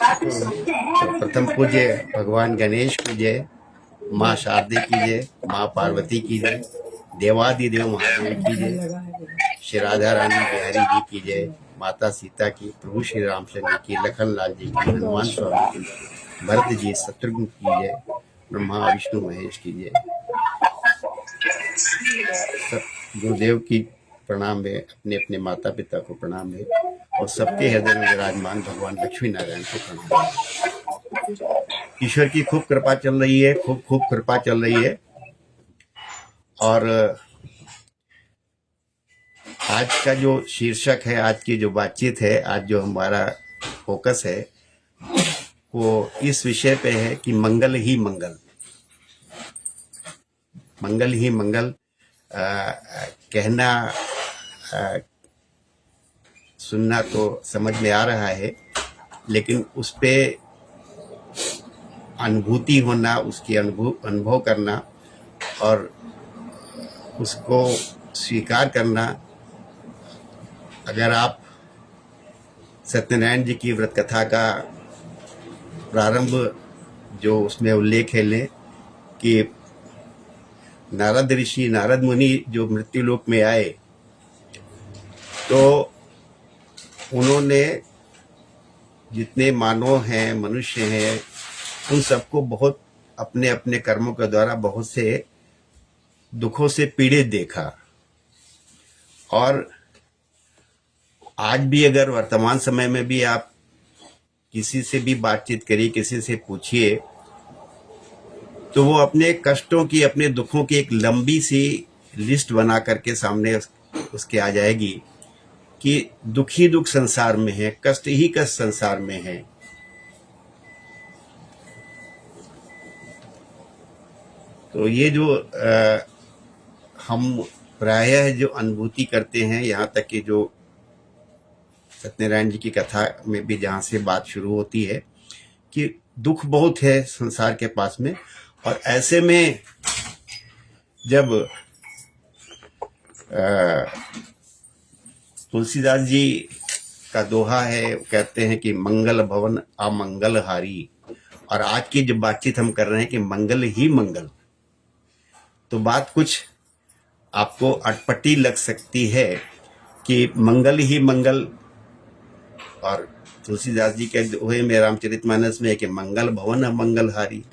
तो प्रथम पूज्य भगवान गणेश की जय, माँ शारदे की जय, माँ पार्वती की जय, देवादिदेव महादेव की जय, श्री राधा रानी बिहारी जी की जय, माता सीता की, प्रभु श्री रामचंद्र की, लखन लाल जी की, हनुमान स्वामी की, भरत जी शत्रुघ्न की जय, ब्रह्मा विष्णु महेश की जय। सब गुरुदेव की प्रणाम है, अपने अपने माता पिता को प्रणाम है, और सबके हृदय में विराजमान भगवान लक्ष्मी नारायण को प्रणाम है। ईश्वर की खूब कृपा चल रही है, खूब खूब कृपा चल रही है। और आज का जो शीर्षक है, आज की जो बातचीत है, आज जो हमारा फोकस है वो इस विषय पे है कि मंगल ही मंगल, मंगल ही मंगल। कहना सुनना तो समझ में आ रहा है, लेकिन उस पे अनुभूति होना, उसकी अनुभव करना और उसको स्वीकार करना। अगर आप सत्यनारायण जी की व्रत कथा का प्रारंभ जो उसमें उल्लेख है लें कि नारद ऋषि, नारद मुनि जो मृत्यु लोक में आए, तो उन्होंने जितने मानव हैं, मनुष्य हैं, उन सबको बहुत अपने अपने कर्मों के द्वारा बहुत से दुखों से पीड़ित देखा। और आज भी अगर वर्तमान समय में भी आप किसी से भी बातचीत करिए, किसी से पूछिए, तो वो अपने कष्टों की, अपने दुखों की एक लंबी सी लिस्ट बना करके सामने उसके आ जाएगी कि दुख ही दुख संसार में है, कष्ट ही कष्ट संसार में है। तो ये जो हम प्रायः जो अनुभूति करते हैं, यहाँ तक कि जो सत्यनारायण जी की कथा में भी जहाँ से बात शुरू होती है कि दुख बहुत है संसार के पास में, और ऐसे में जब तुलसीदास जी का दोहा है, कहते हैं कि मंगल भवन अमंगल हारी, और आज की जो बातचीत हम कर रहे हैं कि मंगल ही मंगल, तो बात कुछ आपको अटपटी लग सकती है कि मंगल ही मंगल, और तुलसीदास जी के दोहे में, रामचरितमानस में है कि मंगल भवन अमंगल हारी।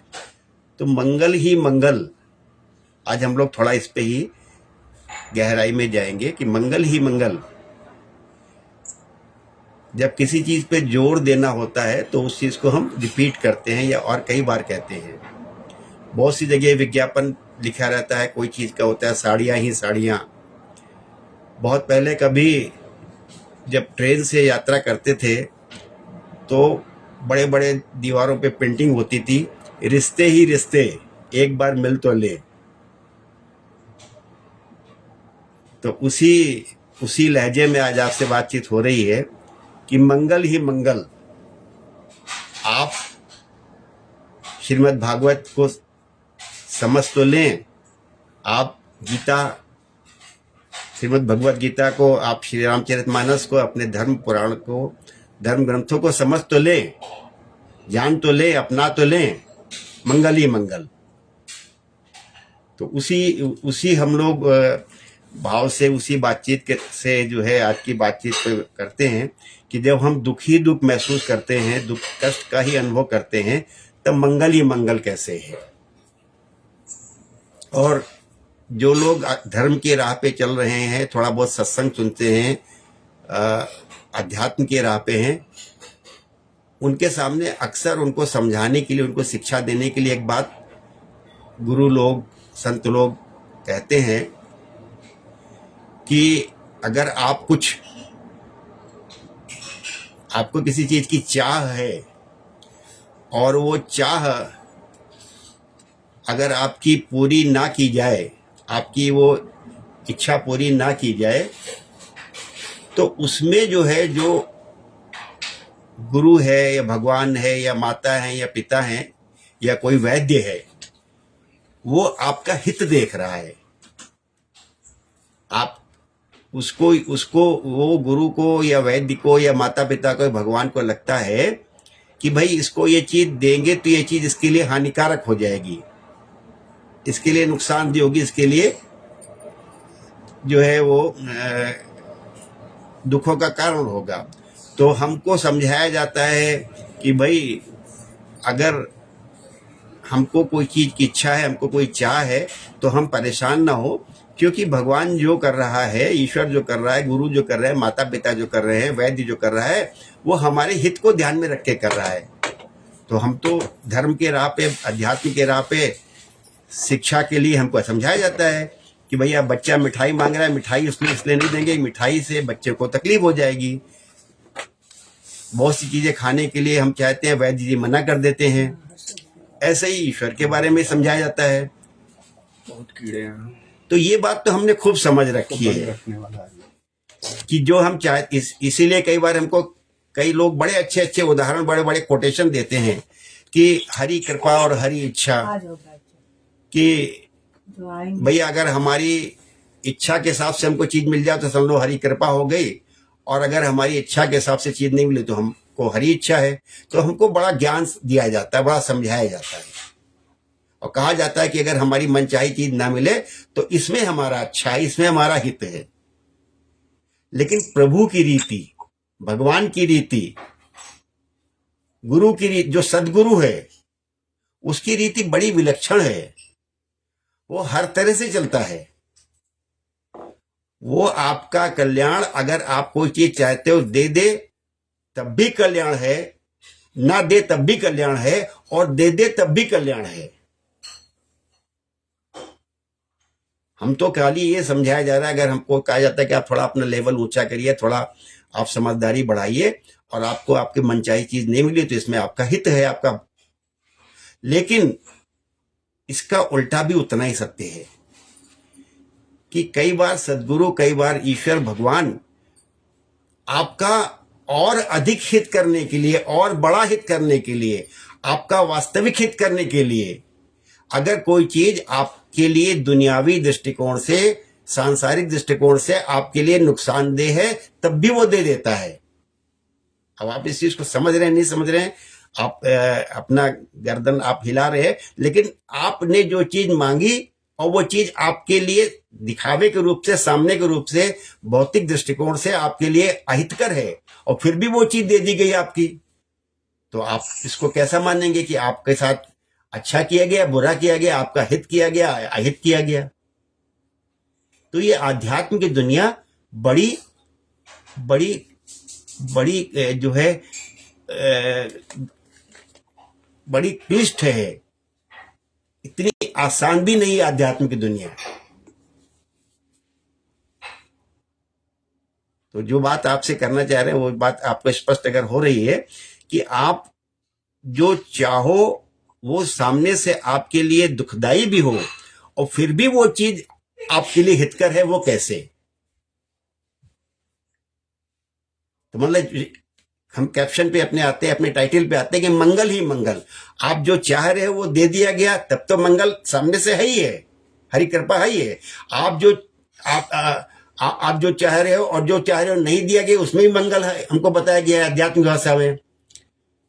तो मंगल ही मंगल, आज हम लोग थोड़ा इस पे ही गहराई में जाएंगे कि मंगल ही मंगल। जब किसी चीज पे जोर देना होता है तो उस चीज को हम रिपीट करते हैं या और कई बार कहते हैं। बहुत सी जगह विज्ञापन लिखा रहता है, कोई चीज का होता है साड़ियां ही साड़ियां। बहुत पहले कभी जब ट्रेन से यात्रा करते थे तो बड़े बड़े दीवारों पे पेंटिंग होती थी, रिश्ते ही रिश्ते एक बार मिल तो ले। तो उसी लहजे में आज आपसे बातचीत हो रही है कि मंगल ही मंगल। आप श्रीमद् भागवत को समझ तो लें, आप गीता, श्रीमद् भगवत गीता को, आप श्री रामचरितमानस को, अपने धर्म पुराण को, धर्म ग्रंथों को समझ तो लें, जान तो लें, अपना तो लें, मंगल ही मंगल। तो उसी हम लोग भाव से, उसी बातचीत से जो है आज की बातचीत करते हैं कि जब हम दुख ही दुख महसूस करते हैं, दुख कष्ट का ही अनुभव करते हैं, तब मंगल ही मंगल कैसे है। और जो लोग धर्म की राह पे चल रहे हैं, थोड़ा बहुत सत्संग सुनते हैं, अध्यात्म की राह पे हैं, उनके सामने अक्सर उनको समझाने के लिए, उनको शिक्षा देने के लिए एक बात गुरु लोग, संत लोग कहते हैं कि अगर आपको किसी चीज की चाह है और वो चाह अगर आपकी पूरी ना की जाए, आपकी वो इच्छा पूरी ना की जाए, तो उसमें जो है, जो गुरु है या भगवान है या माता है या पिता है या कोई वैद्य है, वो आपका हित देख रहा है। आप उसको वो गुरु को या वैद्य को या माता पिता को, भगवान को लगता है कि भाई इसको ये चीज देंगे तो ये चीज इसके लिए हानिकारक हो जाएगी, इसके लिए नुकसानदेह होगी, इसके लिए जो है वो दुखों का कारण होगा। तो हमको समझाया जाता है कि भाई अगर हमको कोई चीज की इच्छा है, हमको कोई चाह है, तो हम परेशान ना हो, क्योंकि भगवान जो कर रहा है, ईश्वर जो कर रहा है, गुरु जो कर रहे हैं, माता पिता जो कर रहे हैं, वैद्य जो कर रहा है, वो हमारे हित को ध्यान में रख के कर रहा है। तो हम तो धर्म के राह पे, अध्यात्म के राह पे शिक्षा के लिए हमको समझाया जाता है कि भैया बच्चा मिठाई मांग रहा है, मिठाई उसमें इसलिए नहीं देंगे, मिठाई से बच्चे को तकलीफ हो जाएगी। बहुत सी चीजें खाने के लिए हम चाहते हैं, वैद्य जी मना कर देते हैं। ऐसे ही ईश्वर के बारे में समझाया जाता है। बहुत कीड़े हैं। तो ये बात तो हमने खूब समझ रखी है कि जो हम चाहते, इसीलिए कई बार हमको कई लोग बड़े अच्छे अच्छे उदाहरण, बड़े बड़े कोटेशन देते हैं कि हरि कृपा और हरि इच्छा, कि भैया अगर हमारी इच्छा के हिसाब से हमको चीज मिल जाए तो समझ लो हरि कृपा हो गई, और अगर हमारी इच्छा के हिसाब से चीज नहीं मिली तो हमको हरि इच्छा है। तो हमको बड़ा ज्ञान दिया जाता है, बड़ा समझाया जाता है, और कहा जाता है कि अगर हमारी मनचाही चीज ना मिले तो इसमें हमारा अच्छा है, इसमें हमारा हित है। लेकिन प्रभु की रीति, भगवान की रीति, गुरु की रीति, जो सदगुरु है उसकी रीति बड़ी विलक्षण है। वो हर तरह से चलता है। वो आपका कल्याण, अगर आप कोई चीज चाहते हो दे दे तब भी कल्याण है, ना दे तब भी कल्याण है, और दे दे तब भी कल्याण है। हम तो खाली ये समझाया जा रहा है, अगर हमको कहा जाता है कि आप थोड़ा अपना लेवल ऊंचा करिए, थोड़ा आप समझदारी बढ़ाइए, और आपको आपकी मनचाही चीज नहीं मिली तो इसमें आपका हित है आपका। लेकिन इसका उल्टा भी उतना ही सत्य है कि कई बार सदगुरु, कई बार ईश्वर भगवान आपका और अधिक हित करने के लिए, और बड़ा हित करने के लिए, आपका वास्तविक हित करने के लिए, अगर कोई चीज आपके लिए दुनियावी दृष्टिकोण से, सांसारिक दृष्टिकोण से आपके लिए नुकसानदेह है, तब भी वो दे देता है। अब आप इस चीज को समझ रहे हैं, नहीं समझ रहे हैं, आप अपना गर्दन आप हिला रहे हैं, लेकिन आपने जो चीज मांगी और वो चीज आपके लिए दिखावे के रूप से, सामने के रूप से, भौतिक दृष्टिकोण से आपके लिए अहितकर है, और फिर भी वो चीज दे दी गई आपकी, तो आप इसको कैसा मानेंगे कि आपके साथ अच्छा किया गया, बुरा किया गया, आपका हित किया गया, अहित किया गया। तो ये आध्यात्म की दुनिया बड़ी बड़ी बड़ी जो है बड़ी क्लिष्ट है, इतनी आसान भी नहीं है आध्यात्म की दुनिया। तो जो बात आपसे करना चाह रहे हैं वो बात आपको स्पष्ट अगर हो रही है कि आप जो चाहो वो सामने से आपके लिए दुखदाई भी हो और फिर भी वो चीज आपके लिए हितकर है, वो कैसे? तो मतलब हम कैप्शन पे अपने आते हैं, अपने टाइटल पे आते हैं कि मंगल ही मंगल। आप जो चाह रहे हो वो दे दिया गया, तब तो मंगल सामने से है ही है, हरि कृपा है ही है। आप जो आप जो चाह रहे हो और जो चाह रहे हो नहीं दिया गया, उसमें भी मंगल है, हमको बताया गया है अध्यात्म भाषा में।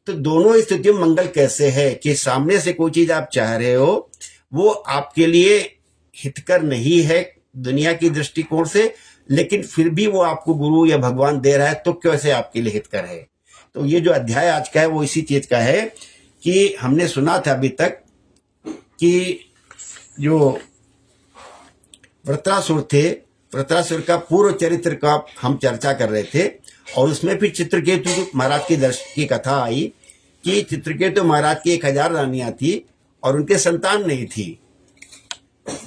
तो दोनों स्थितियों में मंगल कैसे है कि सामने से कोई चीज आप चाह रहे हो वो आपके लिए हितकर नहीं है दुनिया की दृष्टिकोण से, लेकिन फिर भी वो आपको गुरु या भगवान दे रहा है, तो कैसे आपके लिए हितकर है? तो ये जो अध्याय आज का है वो इसी चीज का है कि हमने सुना था अभी तक कि जो वृत्रासुर थे, वृत्रासुर का पूर्व चरित्र का हम चर्चा कर रहे थे, और उसमें फिर चित्रकेतु महाराज की कथा आई कि चित्रकेतु महाराज की 1000 रानियां थी और उनके संतान नहीं थी।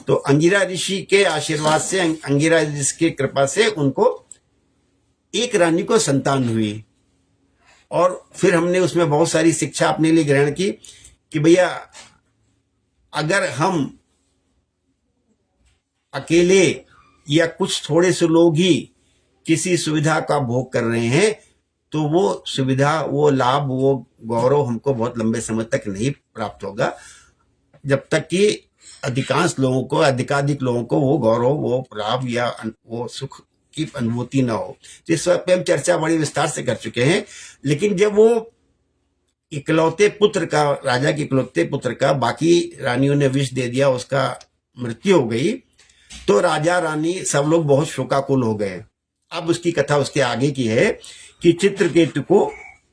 तो अंगिरा ऋषि के आशीर्वाद से, अंगिरा ऋषि की कृपा से उनको एक रानी को संतान हुई। और फिर हमने उसमें बहुत सारी शिक्षा अपने लिए ग्रहण की कि भैया अगर हम अकेले या कुछ थोड़े से लोग ही किसी सुविधा का भोग कर रहे हैं तो वो सुविधा, वो लाभ, वो गौरव हमको बहुत लंबे समय तक नहीं प्राप्त होगा, जब तक कि अधिकांश लोगों को, अधिकाधिक लोगों को वो गौरव, वो लाभ या वो सुख की अनुभूति ना हो। तो इस पर हम चर्चा बड़ी विस्तार से कर चुके हैं। लेकिन जब वो इकलौते पुत्र का, राजा के इकलौते पुत्र का, बाकी रानियों ने विष दे दिया, उसका मृत्यु हो गई, तो राजा रानी सब लोग बहुत शोकाकुल हो गए। अब उसकी कथा उसके आगे की है कि चित्रकेतु को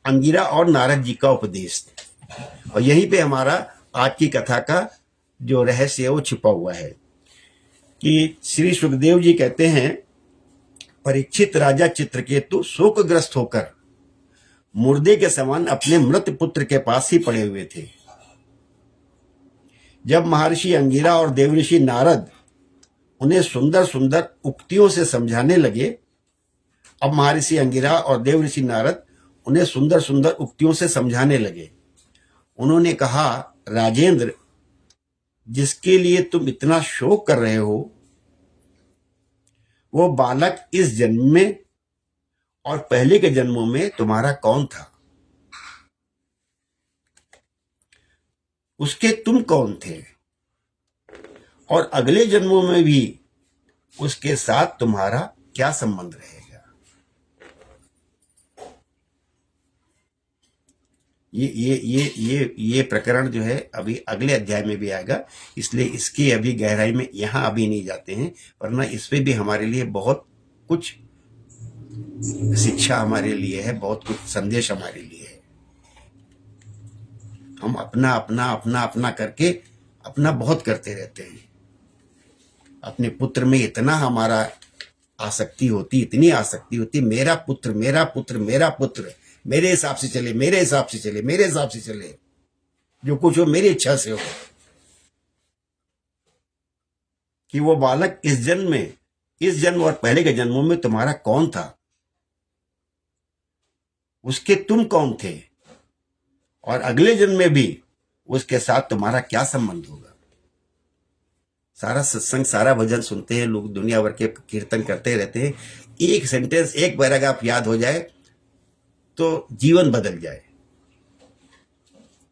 अंगिरा और नारद जी का उपदेश, और यहीं पे हमारा आज की कथा का जो रहस्य है वो छिपा हुआ है कि श्री सुखदेव जी कहते हैं, परीक्षित राजा चित्रकेतु शोकग्रस्त होकर मुर्दे के समान अपने मृत पुत्र के पास ही पड़े हुए थे। जब महर्षि अंगिरा और देवऋषि नारद उन्हें सुंदर सुंदर उक्तियों से समझाने लगे, अब महर्षि अंगिरा और देवऋषि नारद उन्हें सुंदर सुंदर उक्तियों से समझाने लगे। उन्होंने कहा, राजेंद्र, जिसके लिए तुम इतना शोक कर रहे हो, वो बालक इस जन्म में और पहले के जन्मों में तुम्हारा कौन था? उसके तुम कौन थे? और अगले जन्मों में भी उसके साथ तुम्हारा क्या संबंध रहेगा? ये प्रकरण जो है अभी अगले अध्याय में भी आएगा, इसलिए इसकी अभी गहराई में यहां अभी नहीं जाते हैं, वरना इस पे भी हमारे लिए बहुत कुछ शिक्षा हमारे लिए है, बहुत कुछ संदेश हमारे लिए है। हम अपना अपना अपना अपना करके अपना बहुत करते रहते हैं। अपने पुत्र में इतना हमारा आसक्ति होती, इतनी आसक्ति होती, मेरा पुत्र मेरा पुत्र मेरा पुत्र, मेरे हिसाब से चले, मेरे हिसाब से चले, मेरे हिसाब से चले, जो कुछ हो मेरी इच्छा से हो। कि वो बालक इस जन्म में, इस जन्म और पहले के जन्मों में तुम्हारा कौन था? उसके तुम कौन थे? और अगले जन्म में भी उसके साथ तुम्हारा क्या संबंध होगा? सारा सत्संग, सारा भजन सुनते हैं लोग, दुनिया भर के कीर्तन करते रहते हैं, एक सेंटेंस, एक पैराग्राफ याद हो जाए तो जीवन बदल जाए।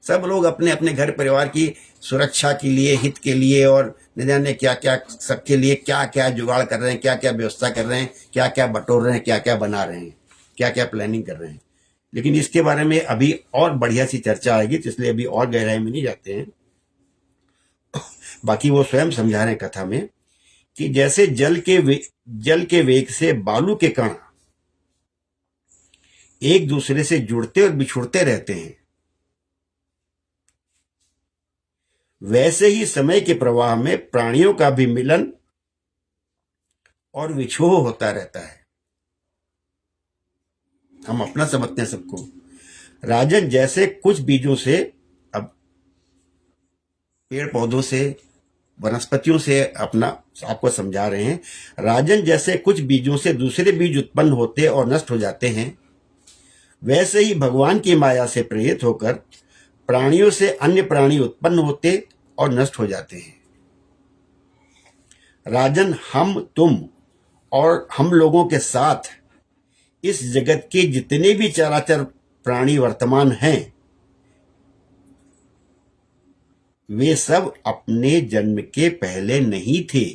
सब लोग अपने अपने घर परिवार की सुरक्षा के लिए, हित के लिए, और न जाने क्या क्या, सबके लिए क्या क्या जुगाड़ कर रहे हैं, क्या क्या व्यवस्था कर रहे हैं, क्या क्या बटोर रहे हैं, क्या क्या बना रहे हैं, क्या क्या प्लानिंग कर रहे हैं। लेकिन इसके बारे में अभी और बढ़िया सी चर्चा आएगी, तो इसलिए अभी और गहराई में नहीं जाते हैं। बाकी वो स्वयं समझा रहे हैं कथा में कि जैसे जल के वेग से बालू के कण एक दूसरे से जुड़ते और बिछुड़ते रहते हैं, वैसे ही समय के प्रवाह में प्राणियों का भी मिलन और विछोह होता रहता है। हम अपना समझते हैं सबको। राजन, जैसे कुछ बीजों से, अब पेड़ पौधों से, वनस्पतियों से अपना आपको समझा रहे हैं, राजन, जैसे कुछ बीजों से दूसरे बीज उत्पन्न होते और नष्ट हो जाते हैं, वैसे ही भगवान की माया से प्रेरित होकर प्राणियों से अन्य प्राणी उत्पन्न होते और नष्ट हो जाते हैं। राजन, हम, तुम और हम लोगों के साथ इस जगत के जितने भी चराचर प्राणी वर्तमान हैं, वे सब अपने जन्म के पहले नहीं थे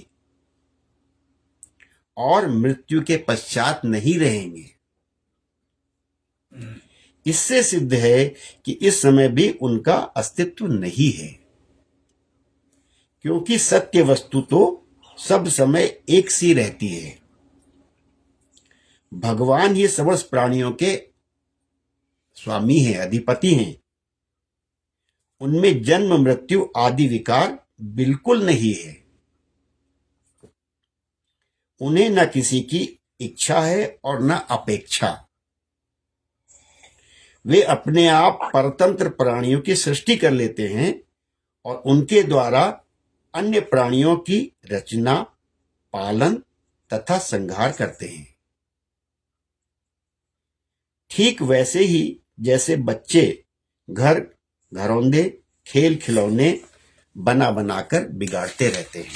और मृत्यु के पश्चात नहीं रहेंगे। इससे सिद्ध है कि इस समय भी उनका अस्तित्व नहीं है, क्योंकि सत्य वस्तु तो सब समय एक सी रहती है। भगवान ही समस्त प्राणियों के स्वामी हैं, अधिपति हैं। उनमें जन्म मृत्यु आदि विकार बिल्कुल नहीं है। उन्हें न किसी की इच्छा है और न अपेक्षा। वे अपने आप परतंत्र प्राणियों की सृष्टि कर लेते हैं और उनके द्वारा अन्य प्राणियों की रचना, पालन तथा संहार करते हैं। ठीक वैसे ही जैसे बच्चे घर घरौंदे, खेल खिलौने बना बनाकर बिगाड़ते रहते हैं।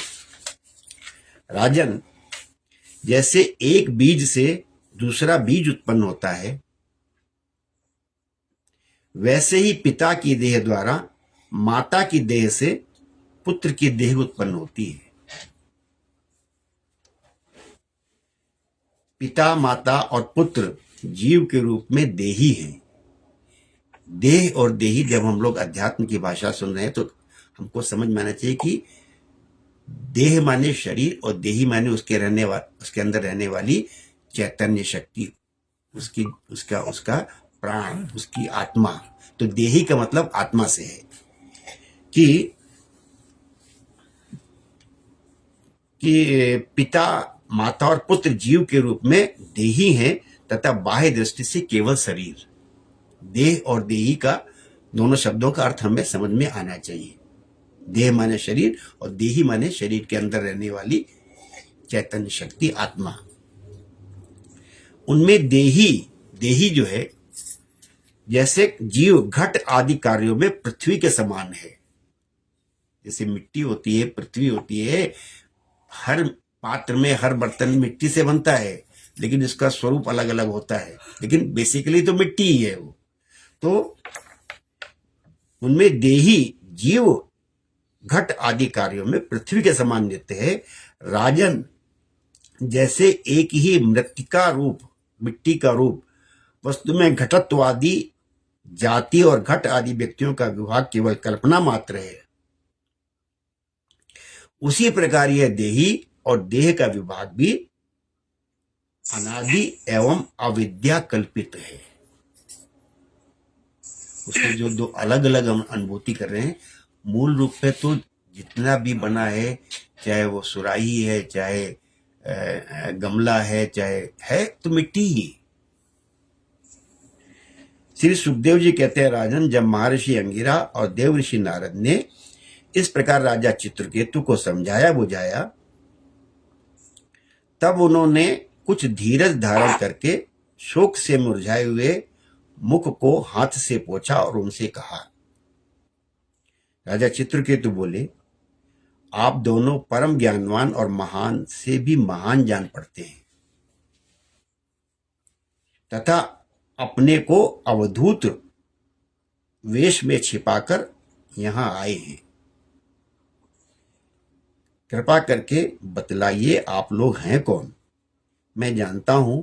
राजन, जैसे एक बीज से दूसरा बीज उत्पन्न होता है, वैसे ही पिता की देह द्वारा माता की देह से पुत्र की देह उत्पन्न होती है। पिता, माता और पुत्र जीव के रूप में देही हैं। देह और देही, जब हम लोग अध्यात्म की भाषा सुन रहे हैं तो हमको समझ में आना चाहिए कि देह माने शरीर और देही माने उसके अंदर रहने वाली चैतन्य शक्ति, उसकी उसका उसका प्राण, उसकी आत्मा। तो देही का मतलब आत्मा से है कि पिता, माता और पुत्र जीव के रूप में देही हैं तथा बाह्य दृष्टि से केवल शरीर। देह और देही का दोनों शब्दों का अर्थ हमें समझ में आना चाहिए। देह माने शरीर और देही माने शरीर के अंदर रहने वाली चैतन्य शक्ति, आत्मा। उनमें देही देही जो है, जैसे जीव घट आदि कार्यों में पृथ्वी के समान है। जैसे मिट्टी होती है, पृथ्वी होती है, हर पात्र में, हर बर्तन मिट्टी से बनता है, लेकिन इसका स्वरूप अलग अलग होता है, लेकिन बेसिकली तो मिट्टी ही है वो। तो उनमें देही जीव घट आदि कार्यों में पृथ्वी के समान नित्य है। राजन, जैसे एक ही मृत्तिका रूप, मिट्टी का रूप वस्तु में घटत्वादि जाति और घट आदि व्यक्तियों का विभाग केवल कल्पना मात्र है, उसी प्रकार यह देही और देह का विभाग भी अनादि एवं अविद्या कल्पित है। उसके जो दो अलग अलग हम अनुभूति कर रहे हैं, मूल रूप पे तो जितना भी बना है, चाहे वो सुराही है, चाहे गमला है, चाहे है तो मिट्टी ही। श्री सुखदेव जी कहते हैं, राजन, जब महर्षि अंगिरा और देव ऋषि नारद ने इस प्रकार राजा चित्रकेतु को समझाया बुझाया, तब उन्होंने कुछ धीरज धारण करके शोक से मुरझाए हुए मुख को हाथ से पोंछा और उनसे कहा। राजा चित्रकेतु बोले, आप दोनों परम ज्ञानवान और महान से भी महान जान पड़ते हैं तथा अपने को अवधूत वेश में छिपाकर यहां आए हैं। कृपा करके बतलाइए, आप लोग हैं कौन? मैं जानता हूं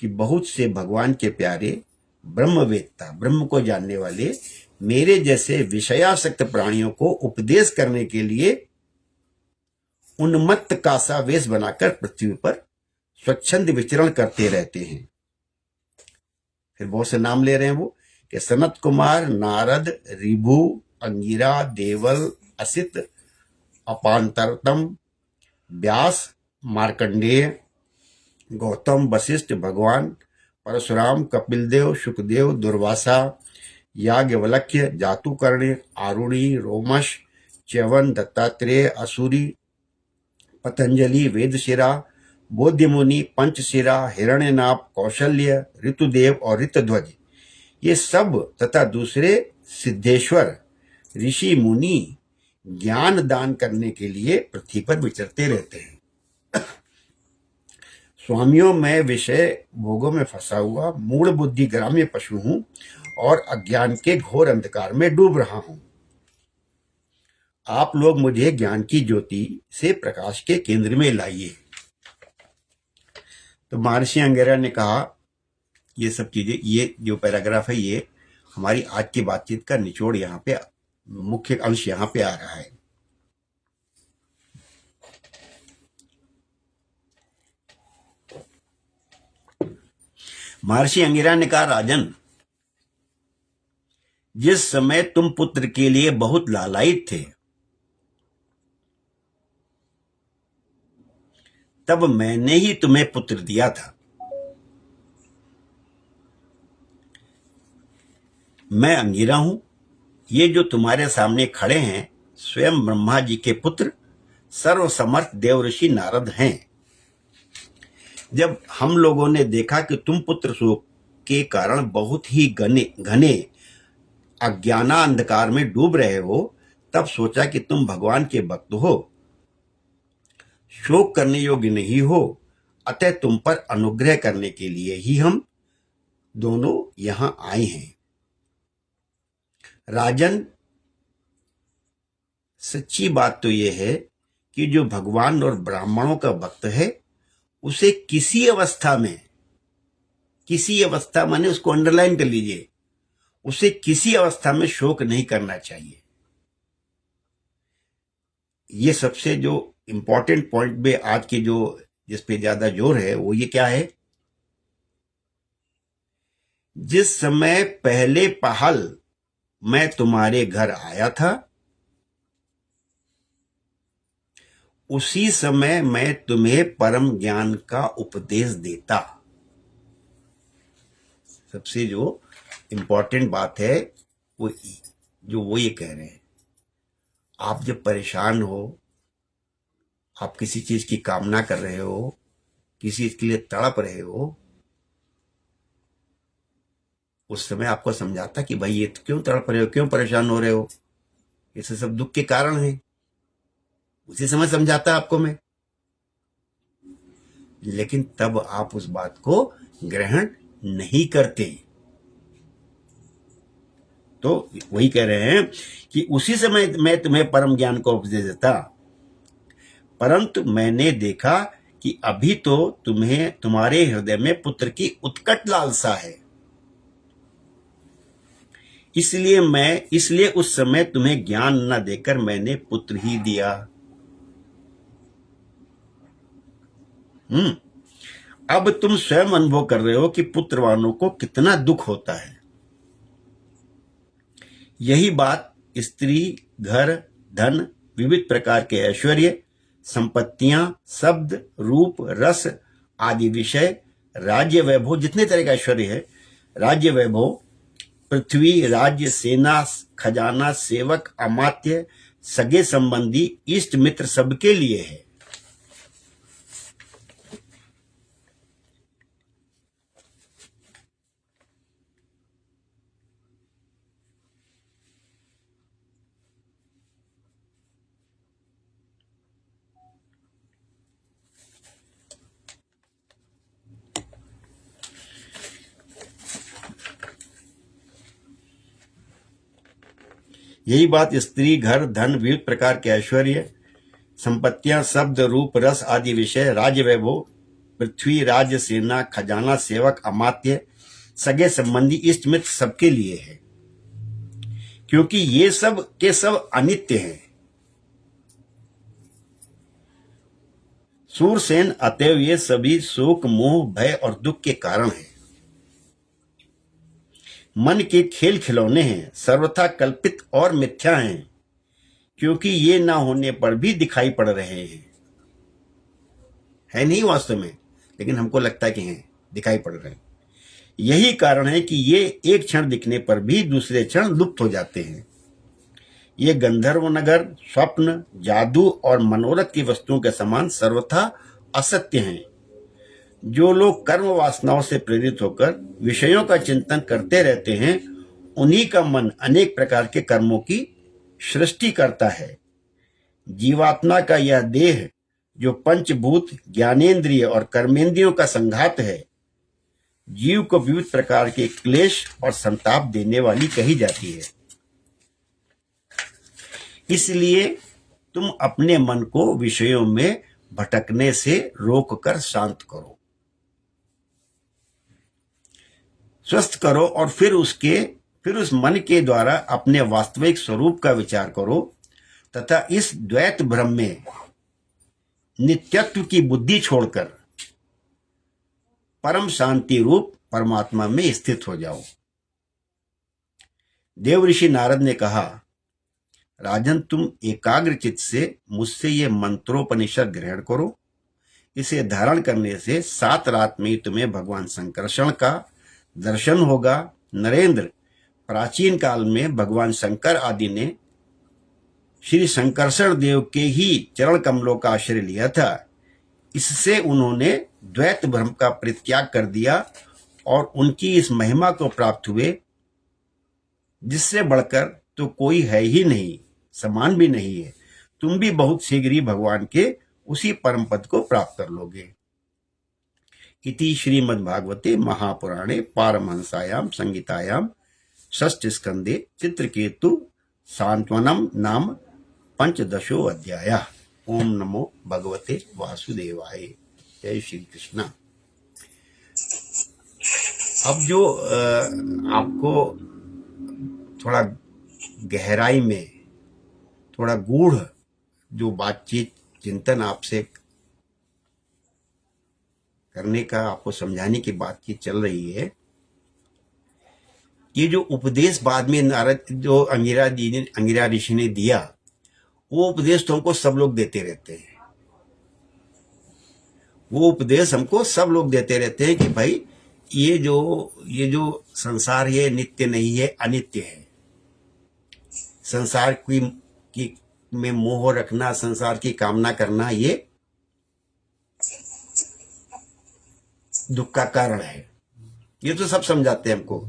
कि बहुत से भगवान के प्यारे ब्रह्मवेत्ता, ब्रह्म को जानने वाले मेरे जैसे विषयासक्त प्राणियों को उपदेश करने के लिए उन्मत्त का सा वेश बनाकर पृथ्वी पर स्वच्छंद विचरण करते रहते हैं। फिर बहुत से नाम ले रहे हैं वो, कि सनत कुमार, नारद, ऋभु, अंगिरा, देवल, असित, अपांतरतम, व्यास, मार्कंडेय, गौतम, वशिष्ठ, भगवान परशुराम, कपिलदेव, सुखदेव, दुर्वासा, याज्ञवल्क्य, जातुकर्ण्य, आरुणि, रोमश, च्यवन, दत्तात्रेय, असुरी, पतंजलि, वेदशिरा, बोध्यमुनि, पंचशिरा, हिरण्यनाभ, कौशल्य, ऋतुदेव और ऋतध्वज, ये सब तथा दूसरे सिद्धेश्वर ऋषि मुनि ज्ञान दान करने के लिए पृथ्वी पर विचरते रहते हैं। स्वामियों, मैं विषय भोगों में फंसा हुआ मूढ़ बुद्धि ग्राम्य पशु हूं और अज्ञान के घोर अंधकार में डूब रहा हूं। आप लोग मुझे ज्ञान की ज्योति से प्रकाश के केंद्र में लाइए। तो महर्षि अंगिरा ने कहा, ये सब चीजें, ये जो पैराग्राफ है, ये हमारी आज की बातचीत का निचोड़, यहाँ पे मुख्य अंश यहाँ पे आ रहा है। महर्षि अंगिरा ने कहा, राजन, जिस समय तुम पुत्र के लिए बहुत लालायित थे, तब मैंने ही तुम्हें पुत्र दिया था। मैं अंगिरा हूं। ये जो तुम्हारे सामने खड़े हैं, स्वयं ब्रह्मा जी के पुत्र सर्वसमर्थ देवऋषि नारद हैं। जब हम लोगों ने देखा कि तुम पुत्र शोक के कारण बहुत ही घने अज्ञाना अंधकार में डूब रहे हो, तब सोचा कि तुम भगवान के भक्त हो, शोक करने योग्य नहीं हो, अतः तुम पर अनुग्रह करने के लिए ही हम दोनों यहां आए हैं। राजन, सच्ची बात तो यह है कि जो भगवान और ब्राह्मणों का भक्त है, उसे किसी अवस्था माने उसको अंडरलाइन कर लीजिए, उसे किसी अवस्था में शोक नहीं करना चाहिए। ये सबसे जो इंपॉर्टेंट पॉइंट में आज की जो जिस पे ज्यादा जोर है वो ये क्या है, जिस समय पहले पहल मैं तुम्हारे घर आया था उसी समय मैं तुम्हें परम ज्ञान का उपदेश देता। सबसे जो इंपॉर्टेंट बात है वो वो ये कह रहे हैं, आप जब परेशान हो, आप किसी चीज की कामना कर रहे हो, किसी चीज के लिए तड़प रहे हो, उस समय आपको समझाता कि भाई ये तो क्यों तड़प रहे हो, क्यों परेशान हो रहे हो, ये सब दुख के कारण है। उसी समय समझाता आपको मैं, लेकिन तब आप उस बात को ग्रहण नहीं करते। तो वही कह रहे हैं कि उसी समय मैं तुम्हें परम ज्ञान को उपदेश देता, परंतु मैंने देखा कि अभी तो तुम्हें तुम्हारे हृदय में पुत्र की उत्कट लालसा है, इसलिए उस समय तुम्हें ज्ञान न देकर मैंने पुत्र ही दिया। अब तुम स्वयं अनुभव कर रहे हो कि पुत्रवानों को कितना दुख होता है। यही बात स्त्री, घर, धन, विविध प्रकार के ऐश्वर्य, संपत्तियां, शब्द, रूप, रस आदि विषय, राज्य वैभव, जितने तरह का ऐश्वर्य है, राज्य वैभव, पृथ्वी, राज्य, सेना, खजाना, सेवक, अमात्य, सगे संबंधी, इष्ट मित्र सबके लिए है। यही बात स्त्री, घर, धन, विविध प्रकार के ऐश्वर्य, संपत्तियां, शब्द, रूप, रस आदि विषय, राज्य वैभव, पृथ्वी, राज्य, सेना, खजाना, सेवक, अमात्य, सगे संबंधी, इष्ट मित्र सबके लिए है, क्योंकि ये सब के सब अनित्य हैं। सूरसेन, अतएव ये सभी शोक, मोह, भय और दुख के कारण हैं। मन के खेल खिलौने हैं, सर्वथा कल्पित और मिथ्या हैं, क्योंकि ये ना होने पर भी दिखाई पड़ रहे हैं। है नहीं वास्तव में, लेकिन हमको लगता है कि हैं, दिखाई पड़ रहे हैं। यही कारण है कि ये एक क्षण दिखने पर भी दूसरे क्षण लुप्त हो जाते हैं। ये गंधर्व नगर, स्वप्न, जादू और मनोरथ की वस्तुओं के समान सर्वथा असत्य हैं। जो लोग कर्म वासनाओं से प्रेरित होकर विषयों का चिंतन करते रहते हैं, उन्हीं का मन अनेक प्रकार के कर्मों की सृष्टि करता है। जीवात्मा का यह देह जो पंचभूत, ज्ञानेंद्रिय और कर्मेंद्रियों का संघात है, जीव को विविध प्रकार के क्लेश और संताप देने वाली कही जाती है। इसलिए तुम अपने मन को विषयों में भटकने से रोककर शांत करो, स्वस्थ करो और फिर उस मन के द्वारा अपने वास्तविक स्वरूप का विचार करो तथा इस द्वैत भ्रम में नित्यत्व की बुद्धि छोड़कर परम शांति रूप परमात्मा में स्थित हो जाओ। देव ऋषि नारद ने कहा, राजन, तुम एकाग्र चित्त से मुझसे ये मंत्रोपनिषद ग्रहण करो। इसे धारण करने से 7 रात में ही तुम्हें भगवान संकर्षण का दर्शन होगा। नरेंद्र, प्राचीन काल में भगवान शंकर आदि ने श्री संकर्षण देव के ही चरण कमलों का आश्रय लिया था। इससे उन्होंने द्वैत भ्रम का परित्याग कर दिया और उनकी इस महिमा को प्राप्त हुए, जिससे बढ़कर तो कोई है ही नहीं, समान भी नहीं है। तुम भी बहुत शीघ्र ही भगवान के उसी परम पद को प्राप्त कर लोगे। इति श्रीमद्भागवते महापुराणे पारमहंसायां संहितायां षष्ठ स्कंदे चित्रकेतु सांत्वनम नाम 15 अध्यायः। ओम नमो भगवते वासुदेवाय। जय श्री कृष्ण। अब जो आपको थोड़ा गहराई में, थोड़ा गूढ़ जो बातचीत चिंतन आपसे करने का, आपको समझाने की बातचीत चल रही है। ये जो उपदेश बाद में नारद जो अंगिरा ऋषि ने दिया, वो उपदेश तो हमको सब लोग देते रहते हैं। वो उपदेश हमको सब लोग देते रहते हैं कि भाई ये जो संसार है नित्य नहीं है, अनित्य है। संसार की में मोह रखना, संसार की कामना करना, ये दुख का कारण है। ये तो सब समझाते हैं हमको।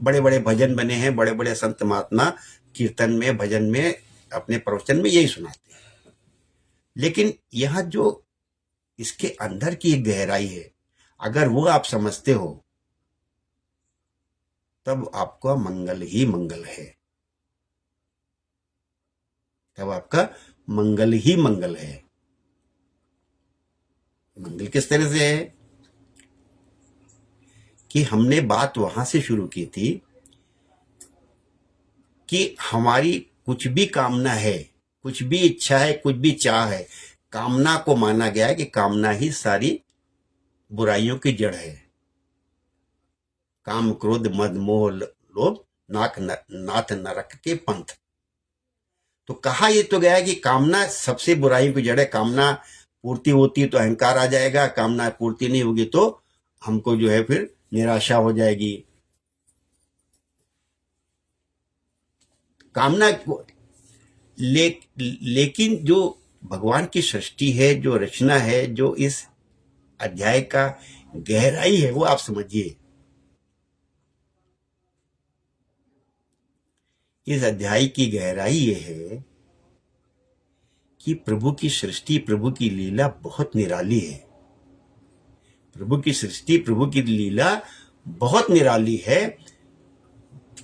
बड़े बड़े भजन बने हैं, बड़े बड़े संत महात्मा कीर्तन में, भजन में, अपने प्रवचन में यही सुनाते हैं। लेकिन यहां जो इसके अंदर की एक गहराई है, अगर वो आप समझते हो तब आपका मंगल ही मंगल है। तब आपका मंगल ही मंगल है। मंगल किस तरह से है कि हमने बात वहां से शुरू की थी कि हमारी कुछ भी कामना है, कुछ भी इच्छा है, कुछ भी चाह है, कामना को माना गया है कि कामना ही सारी बुराइयों की जड़ है। काम क्रोध मद मोह लोभ नाथ नरक के पंथ। तो कहा ये तो गया है कि कामना सबसे बुराइयों की जड़ है। कामना पूर्ति होती है तो अहंकार आ जाएगा, कामना पूर्ति नहीं होगी तो हमको जो है फिर निराशा हो जाएगी। कामना लेकिन जो भगवान की सृष्टि है, जो रचना है, जो इस अध्याय का गहराई है, वो आप समझिए। इस अध्याय की गहराई ये है कि प्रभु की सृष्टि, प्रभु की लीला बहुत निराली है। प्रभु की सृष्टि, प्रभु की लीला बहुत निराली है।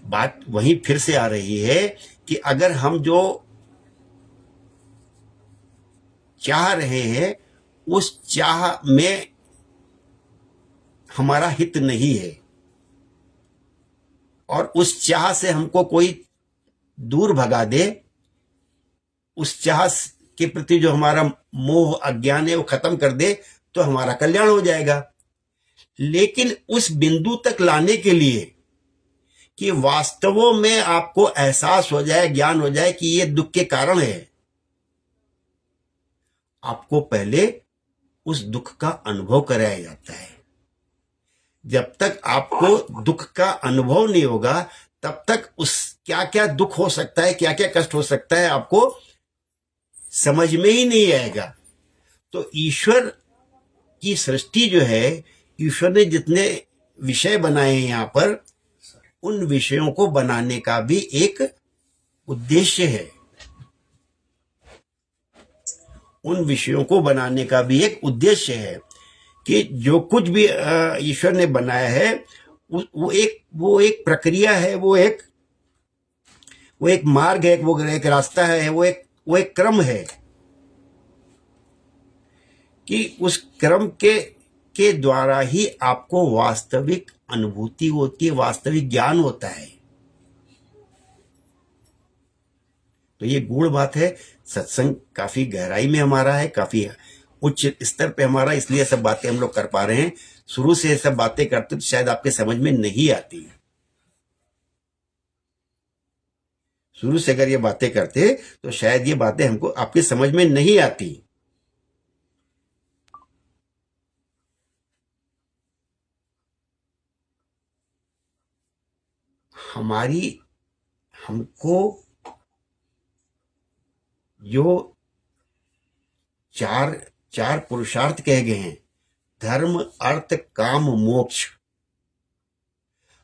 बात वहीं फिर से आ रही है कि अगर हम जो चाह रहे हैं उस चाह में हमारा हित नहीं है और उस चाह से हमको कोई दूर भगा दे, उस चाह के प्रति जो हमारा मोह अज्ञान है वो खत्म कर दे, तो हमारा कल्याण हो जाएगा। लेकिन उस बिंदु तक लाने के लिए कि वास्तवों में आपको एहसास हो जाए, ज्ञान हो जाए कि ये दुख के कारण है, आपको पहले उस दुख का अनुभव कराया जाता है। जब तक आपको दुख का अनुभव नहीं होगा तब तक उस क्या क्या दुख हो सकता है, क्या क्या कष्ट हो सकता है, आपको समझ में ही नहीं आएगा। तो ईश्वर की सृष्टि जो है, ईश्वर ने जितने विषय बनाए हैं यहाँ पर, उन विषयों को बनाने का भी एक उद्देश्य है। उन विषयों को बनाने का भी एक उद्देश्य है कि जो कुछ भी ईश्वर ने बनाया है वो एक प्रक्रिया है, वो एक मार्ग है, वो एक रास्ता है, वो एक क्रम है कि उस क्रम के द्वारा ही आपको वास्तविक अनुभूति होती है, वास्तविक ज्ञान होता है। तो ये गूढ़ बात है। सत्संग काफी गहराई में हमारा है, काफी उच्च स्तर पे हमारा, इसलिए सब बातें हम लोग कर पा रहे हैं। शुरू से सब बातें करते तो शायद आपके समझ में नहीं आती। शुरू से अगर ये बातें करते तो शायद ये बातें हमको आपके समझ में नहीं आती। हमको जो चार पुरुषार्थ कहे गए हैं, धर्म अर्थ काम मोक्ष,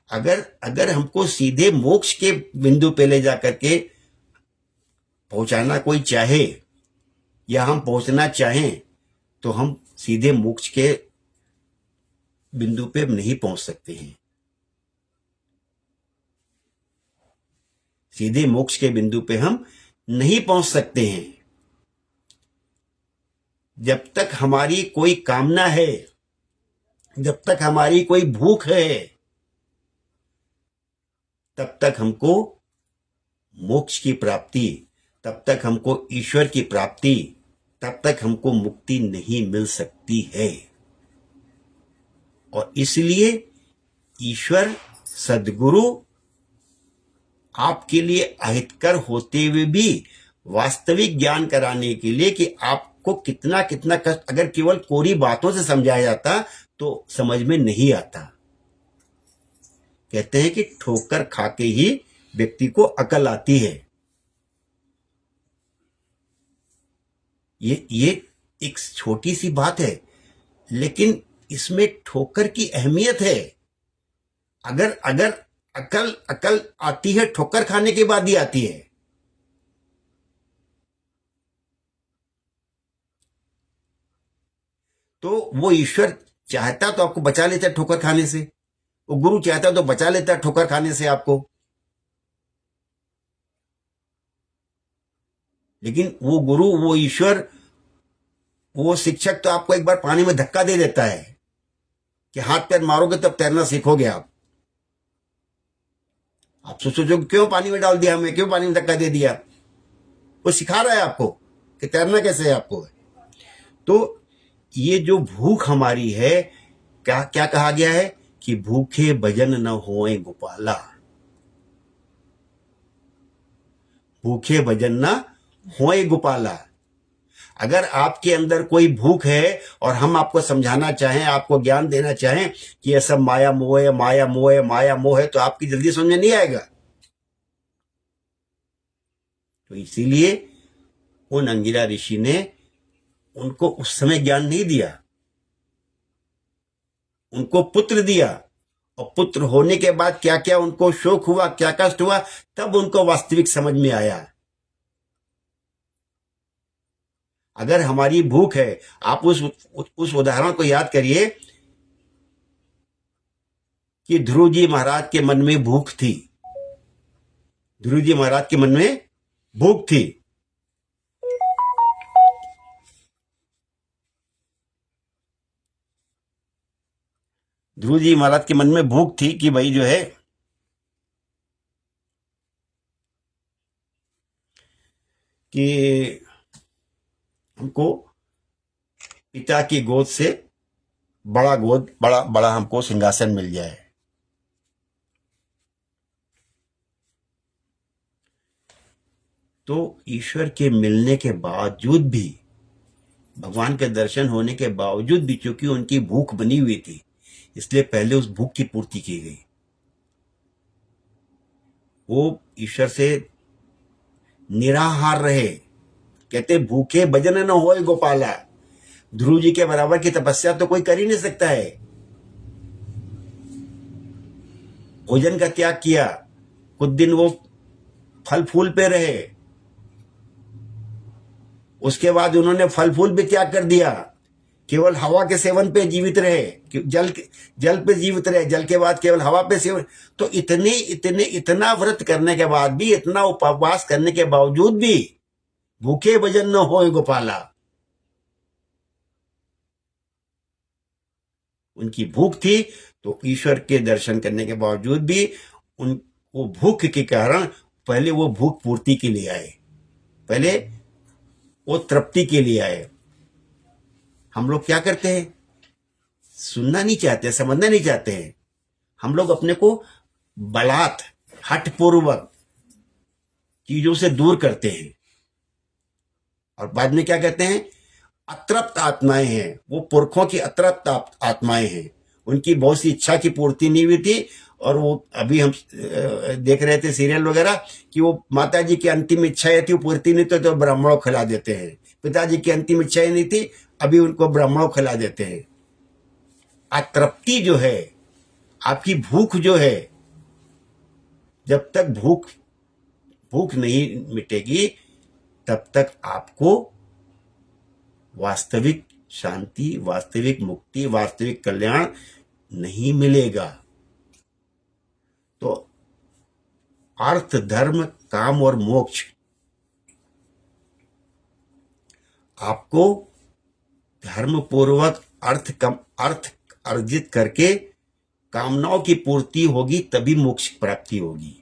अगर हमको सीधे मोक्ष के बिंदु पे ले जाकर के पहुंचाना कोई चाहे या हम पहुंचना चाहें तो हम सीधे मोक्ष के बिंदु पे नहीं पहुंच सकते हैं। सीधे मोक्ष के बिंदु पे हम नहीं पहुंच सकते हैं। जब तक हमारी कोई कामना है, जब तक हमारी कोई भूख है, तब तक हमको मोक्ष की प्राप्ति, तब तक हमको ईश्वर की प्राप्ति, तब तक हमको मुक्ति नहीं मिल सकती है। और इसलिए ईश्वर सद्गुरु आपके लिए अहितकर होते हुए भी वास्तविक ज्ञान कराने के लिए कि आपको कितना कितना कष्ट, अगर केवल कोरी बातों से समझाया जाता तो समझ में नहीं आता। कहते हैं कि ठोकर खा के ही व्यक्ति को अकल आती है। ये एक छोटी सी बात है, लेकिन इसमें ठोकर की अहमियत है। अगर अगर अकल अकल आती है ठोकर खाने के बाद ही आती है। तो वो ईश्वर चाहता तो आपको बचा लेता ठोकर खाने से, वो गुरु चाहता तो बचा लेता ठोकर खाने से आपको, लेकिन वो गुरु, वो ईश्वर, वो शिक्षक तो आपको एक बार पानी में धक्का दे देता है कि हाथ पैर मारोगे तब तैरना सीखोगे आप सोचो क्यों पानी में डाल दिया हमें, क्यों पानी में धक्का दे दिया? वो सिखा रहा है आपको कि तैरना कैसे है आपको। तो ये जो भूख हमारी है, क्या क्या कहा गया है कि भूखे भजन न होए गोपाला, भूखे भजन न होए गोपाला। अगर आपके अंदर कोई भूख है और हम आपको समझाना चाहें, आपको ज्ञान देना चाहें कि यह सब माया मोह है, माया मोह है, माया मोह है, तो आपकी जल्दी समझ में नहीं आएगा। तो इसीलिए उन अंगिरा ऋषि ने उनको उस समय ज्ञान नहीं दिया, उनको पुत्र दिया, और पुत्र होने के बाद क्या क्या उनको शोक हुआ, क्या कष्ट हुआ, तब उनको वास्तविक समझ में आया। अगर हमारी भूख है, आप उस उदाहरण को याद करिए कि ध्रुव जी महाराज के मन में भूख थी, ध्रुव जी महाराज के मन में भूख थी। ध्रुव जी महाराज के मन में भूख थी कि भाई जो है कि हमको पिता की गोद से बड़ा बड़ा हमको सिंहासन मिल जाए। तो ईश्वर के मिलने के बावजूद भी, भगवान के दर्शन होने के बावजूद भी, चूंकि उनकी भूख बनी हुई थी, इसलिए पहले उस भूख की पूर्ति की गई। वो ईश्वर से निराहार रहे। कहते भूखे भजन न होए गोपाला। ध्रुव जी के बराबर की तपस्या तो कोई कर ही नहीं सकता है। भोजन का त्याग किया, कुछ दिन वो फल फूल पे रहे, उसके बाद उन्होंने फल फूल भी त्याग कर दिया, केवल हवा के सेवन पे जीवित रहे, जल पे जीवित रहे, जल के बाद केवल हवा पे सेवन। तो इतना व्रत करने के बाद भी, इतना उपवास करने के बावजूद भी भूखे भजन न होए गोपाला। उनकी भूख थी, तो ईश्वर के दर्शन करने के बावजूद भी वो भूख के कारण पहले वो भूख पूर्ति के लिए आए, पहले वो तृप्ति के लिए आए। हम लोग क्या करते हैं? सुनना नहीं चाहते, समझना नहीं चाहते हैं। हम लोग अपने को बलात्, हठपूर्वक चीजों से दूर करते हैं, और बाद में क्या कहते हैं? अतृप्त आत्माएं हैं। वो पुरखों की अतृप्त आत्माएं हैं, उनकी बहुत सी इच्छा की पूर्ति नहीं हुई थी। और वो अभी हम देख रहे थे सीरियल वगैरह कि वो माता जी की अंतिम इच्छाएं थी, वो पूर्ति नहीं तो ब्राह्मणों को खिला देते हैं। पिताजी की अंतिम इच्छाएं नहीं थी, अभी उनको ब्राह्मणों को खिला देते हैं। अतृप्ति जो है, आपकी भूख जो है, जब तक भूख नहीं मिटेगी तब तक आपको वास्तविक शांति, वास्तविक मुक्ति, वास्तविक कल्याण नहीं मिलेगा। तो अर्थ, धर्म, काम और मोक्ष आपको धर्म पूर्वक अर्थ अर्जित करके कामनाओं की पूर्ति होगी, तभी मोक्ष प्राप्ति होगी।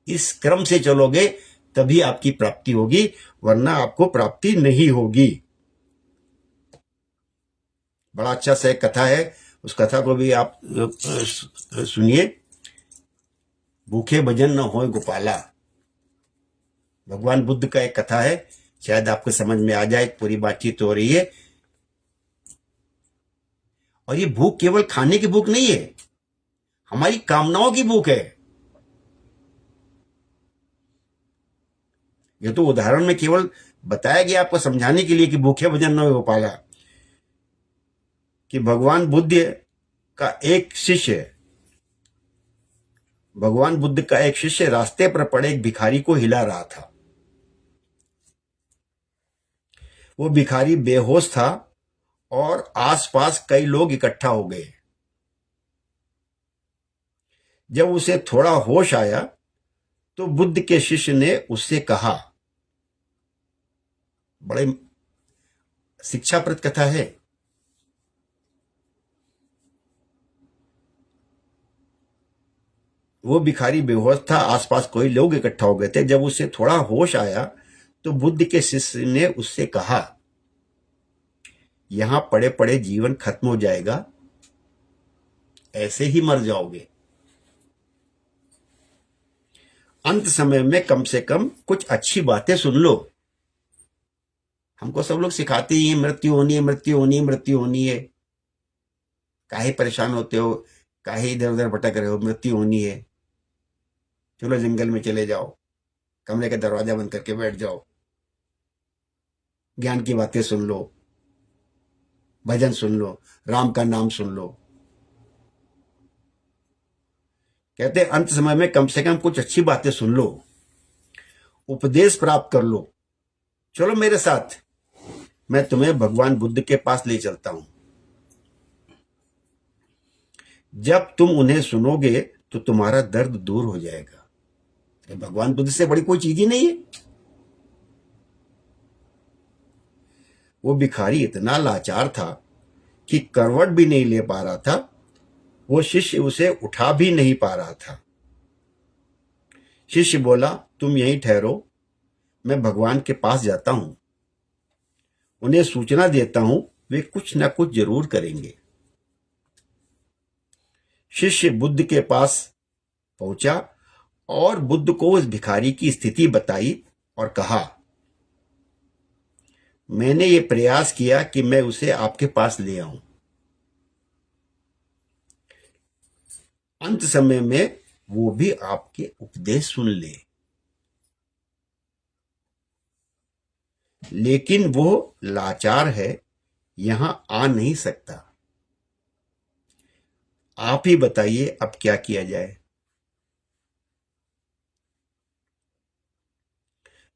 इस क्रम से चलोगे तभी आपकी प्राप्ति होगी, वरना आपको प्राप्ति नहीं होगी। बड़ा अच्छा सा एक कथा है, उस कथा को भी आप सुनिए। भूखे भजन न होए गोपाला, भगवान बुद्ध का एक कथा है, शायद आपको समझ में आ जाए। पूरी बातचीत हो रही है, और ये भूख केवल खाने की भूख नहीं है, हमारी कामनाओं की भूख है। ये तो उदाहरण में केवल बताया गया आपको समझाने के लिए कि भूखे भजन न हो पाला, कि भगवान बुद्ध का एक शिष्य रास्ते पर पड़े एक भिखारी को हिला रहा था। वो भिखारी बेहोश था और आसपास कई लोग इकट्ठा हो गए। जब उसे थोड़ा होश आया तो बुद्ध के शिष्य ने उससे कहा, बड़े शिक्षाप्रद कथा है। वो भिखारी बेहोश था, आसपास कोई लोग इकट्ठा हो गए थे। जब उसे थोड़ा होश आया तो बुद्ध के शिष्य ने उससे कहा, यहां पड़े पड़े जीवन खत्म हो जाएगा, ऐसे ही मर जाओगे। अंत समय में कम से कम कुछ अच्छी बातें सुन लो। हमको सब लोग सिखाते ही हैं, मृत्यु होनी है, मृत्यु होनी है, मृत्यु होनी है। काहे परेशान होते हो, काहे इधर उधर भटक रहे हो, मृत्यु होनी है। चलो जंगल में चले जाओ, कमरे का दरवाजा बंद करके बैठ जाओ, ज्ञान की बातें सुन लो, भजन सुन लो, राम का नाम सुन लो। कहते हैं अंत समय में कम से कम कुछ अच्छी बातें सुन लो, उपदेश प्राप्त कर लो। चलो मेरे साथ, मैं तुम्हें भगवान बुद्ध के पास ले चलता हूं। जब तुम उन्हें सुनोगे तो तुम्हारा दर्द दूर हो जाएगा। भगवान बुद्ध से बड़ी कोई चीज ही नहीं है। वो भिखारी इतना लाचार था कि करवट भी नहीं ले पा रहा था। वो शिष्य उसे उठा भी नहीं पा रहा था। शिष्य बोला, तुम यहीं ठहरो, मैं भगवान के पास जाता हूं, उन्हें सूचना देता हूं, वे कुछ ना कुछ जरूर करेंगे। शिष्य बुद्ध के पास पहुंचा और बुद्ध को उस भिखारी की स्थिति बताई और कहा, मैंने ये प्रयास किया कि मैं उसे आपके पास ले आऊं। अंत समय में वो भी आपके उपदेश सुन ले, लेकिन वो लाचार है, यहां आ नहीं सकता। आप ही बताइए अब क्या किया जाए।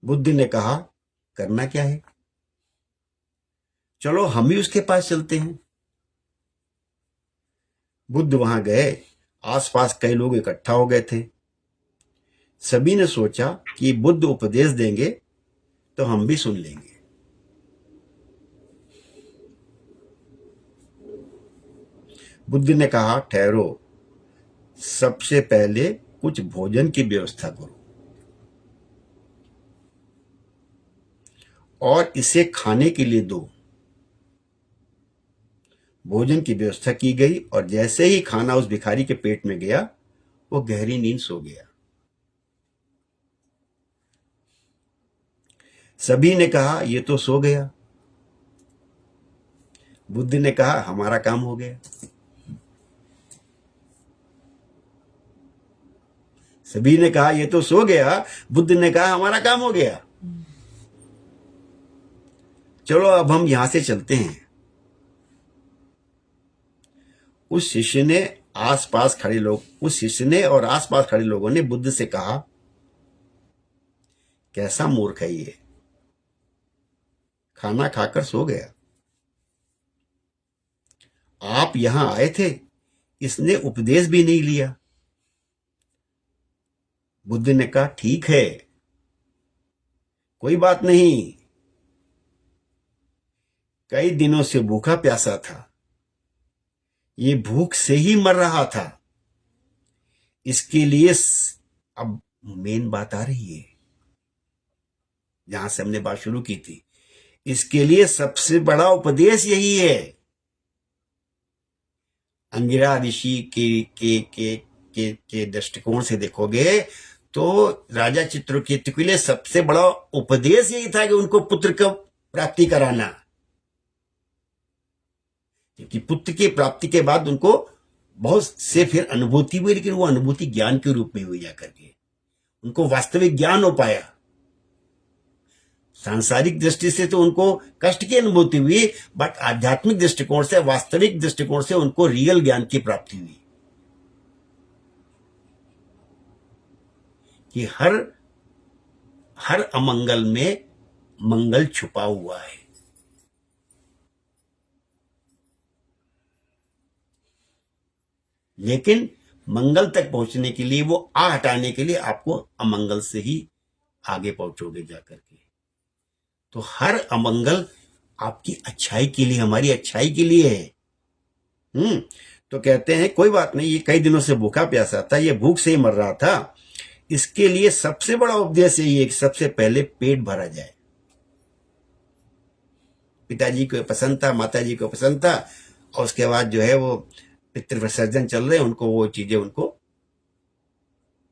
बुद्ध ने कहा, करना क्या है, चलो हम ही उसके पास चलते हैं। बुद्ध वहां गए, आसपास कई लोग इकट्ठा हो गए थे। सभी ने सोचा कि बुद्ध उपदेश देंगे तो हम भी सुन लेंगे। बुद्ध ने कहा, ठहरो, सबसे पहले कुछ भोजन की व्यवस्था करो और इसे खाने के लिए दो। भोजन की व्यवस्था की गई और जैसे ही खाना उस भिखारी के पेट में गया, वो गहरी नींद सो गया। सभी ने कहा, ये तो सो गया। बुद्ध ने कहा, हमारा काम हो गया। सभी ने कहा, ये तो सो गया। बुद्ध ने कहा, हमारा काम हो गया। चलो अब हम यहां से चलते हैं। उस शिष्य ने और आसपास खड़े लोगों ने बुद्ध से कहा, कैसा मूर्ख है ये, खाना खाकर सो गया। आप यहां आए थे, इसने उपदेश भी नहीं लिया। बुद्ध ने कहा, ठीक है, कोई बात नहीं, कई दिनों से भूखा प्यासा था, ये भूख से ही मर रहा था, इसके लिए अब मेन बात आ रही है जहां से हमने बात शुरू की थी। इसके लिए सबसे बड़ा उपदेश यही है। अंगिरा ऋषि के दृष्टिकोण से देखोगे तो राजा चित्रकेतु के लिए सबसे बड़ा उपदेश यही था कि उनको पुत्र को प्राप्ति कराना, क्योंकि पुत्र की प्राप्ति के बाद उनको बहुत से फिर अनुभूति हुई, लेकिन वो अनुभूति ज्ञान के रूप में हुई जाकर के उनको वास्तविक ज्ञान हो पाया। सांसारिक दृष्टि से तो उनको कष्ट की अनुभूति हुई, बट आध्यात्मिक दृष्टिकोण से, वास्तविक दृष्टिकोण से उनको रियल ज्ञान की प्राप्ति हुई कि हर अमंगल में मंगल छुपा हुआ है। लेकिन मंगल तक पहुंचने के लिए, वो आ हटाने के लिए आपको अमंगल से ही आगे पहुंचोगे जाकर के। तो हर अमंगल आपकी अच्छाई के लिए, हमारी अच्छाई के लिए है। तो कहते हैं कोई बात नहीं, ये कई दिनों से भूखा प्यासा था, ये भूख से ही मर रहा था, इसके लिए सबसे बड़ा उपदेश यही है कि सबसे पहले पेट भरा जाए। पिताजी को पसंद था, माताजी को पसंद था, और उसके बाद जो है वो पितृ विसर्जन चल रहे, उनको वो चीजें उनको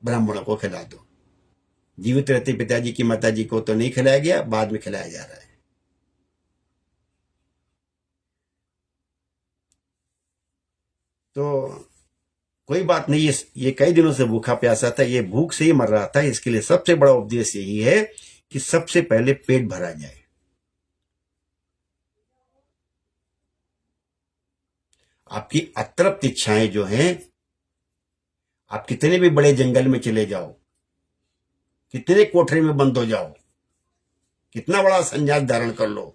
ब्राह्मणों को खिला दो। जीवित रहते पिताजी की माताजी को तो नहीं खिलाया गया, बाद में खिलाया जा रहा है। तो कोई बात नहीं, ये कई दिनों से भूखा प्यासा था, ये भूख से ही मर रहा था, इसके लिए सबसे बड़ा उपदेश यही है कि सबसे पहले पेट भरा जाए। आपकी अतृप्त इच्छाएं जो हैं, आप कितने भी बड़े जंगल में चले जाओ, कितने कोठरी में बंद हो जाओ, कितना बड़ा संन्यास धारण कर लो,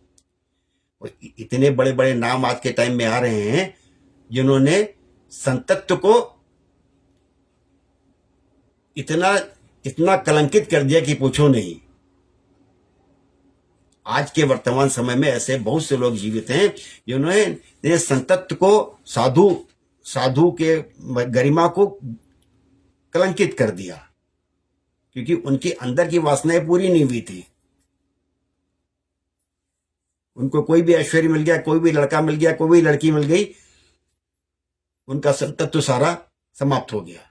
इतने बड़े बड़े नाम आज के टाइम में आ रहे हैं जिन्होंने संतत्व को इतना कलंकित कर दिया कि पूछो नहीं। आज के वर्तमान समय में ऐसे बहुत से लोग जीवित हैं जिन्होंने संतत्व को, साधु के गरिमा को कलंकित कर दिया, क्योंकि उनके अंदर की वासनाएं पूरी नहीं हुई थी। उनको कोई भी ऐश्वर्य मिल गया, कोई भी लड़का मिल गया, कोई भी लड़की मिल गई, उनका संतत्व सारा समाप्त हो गया।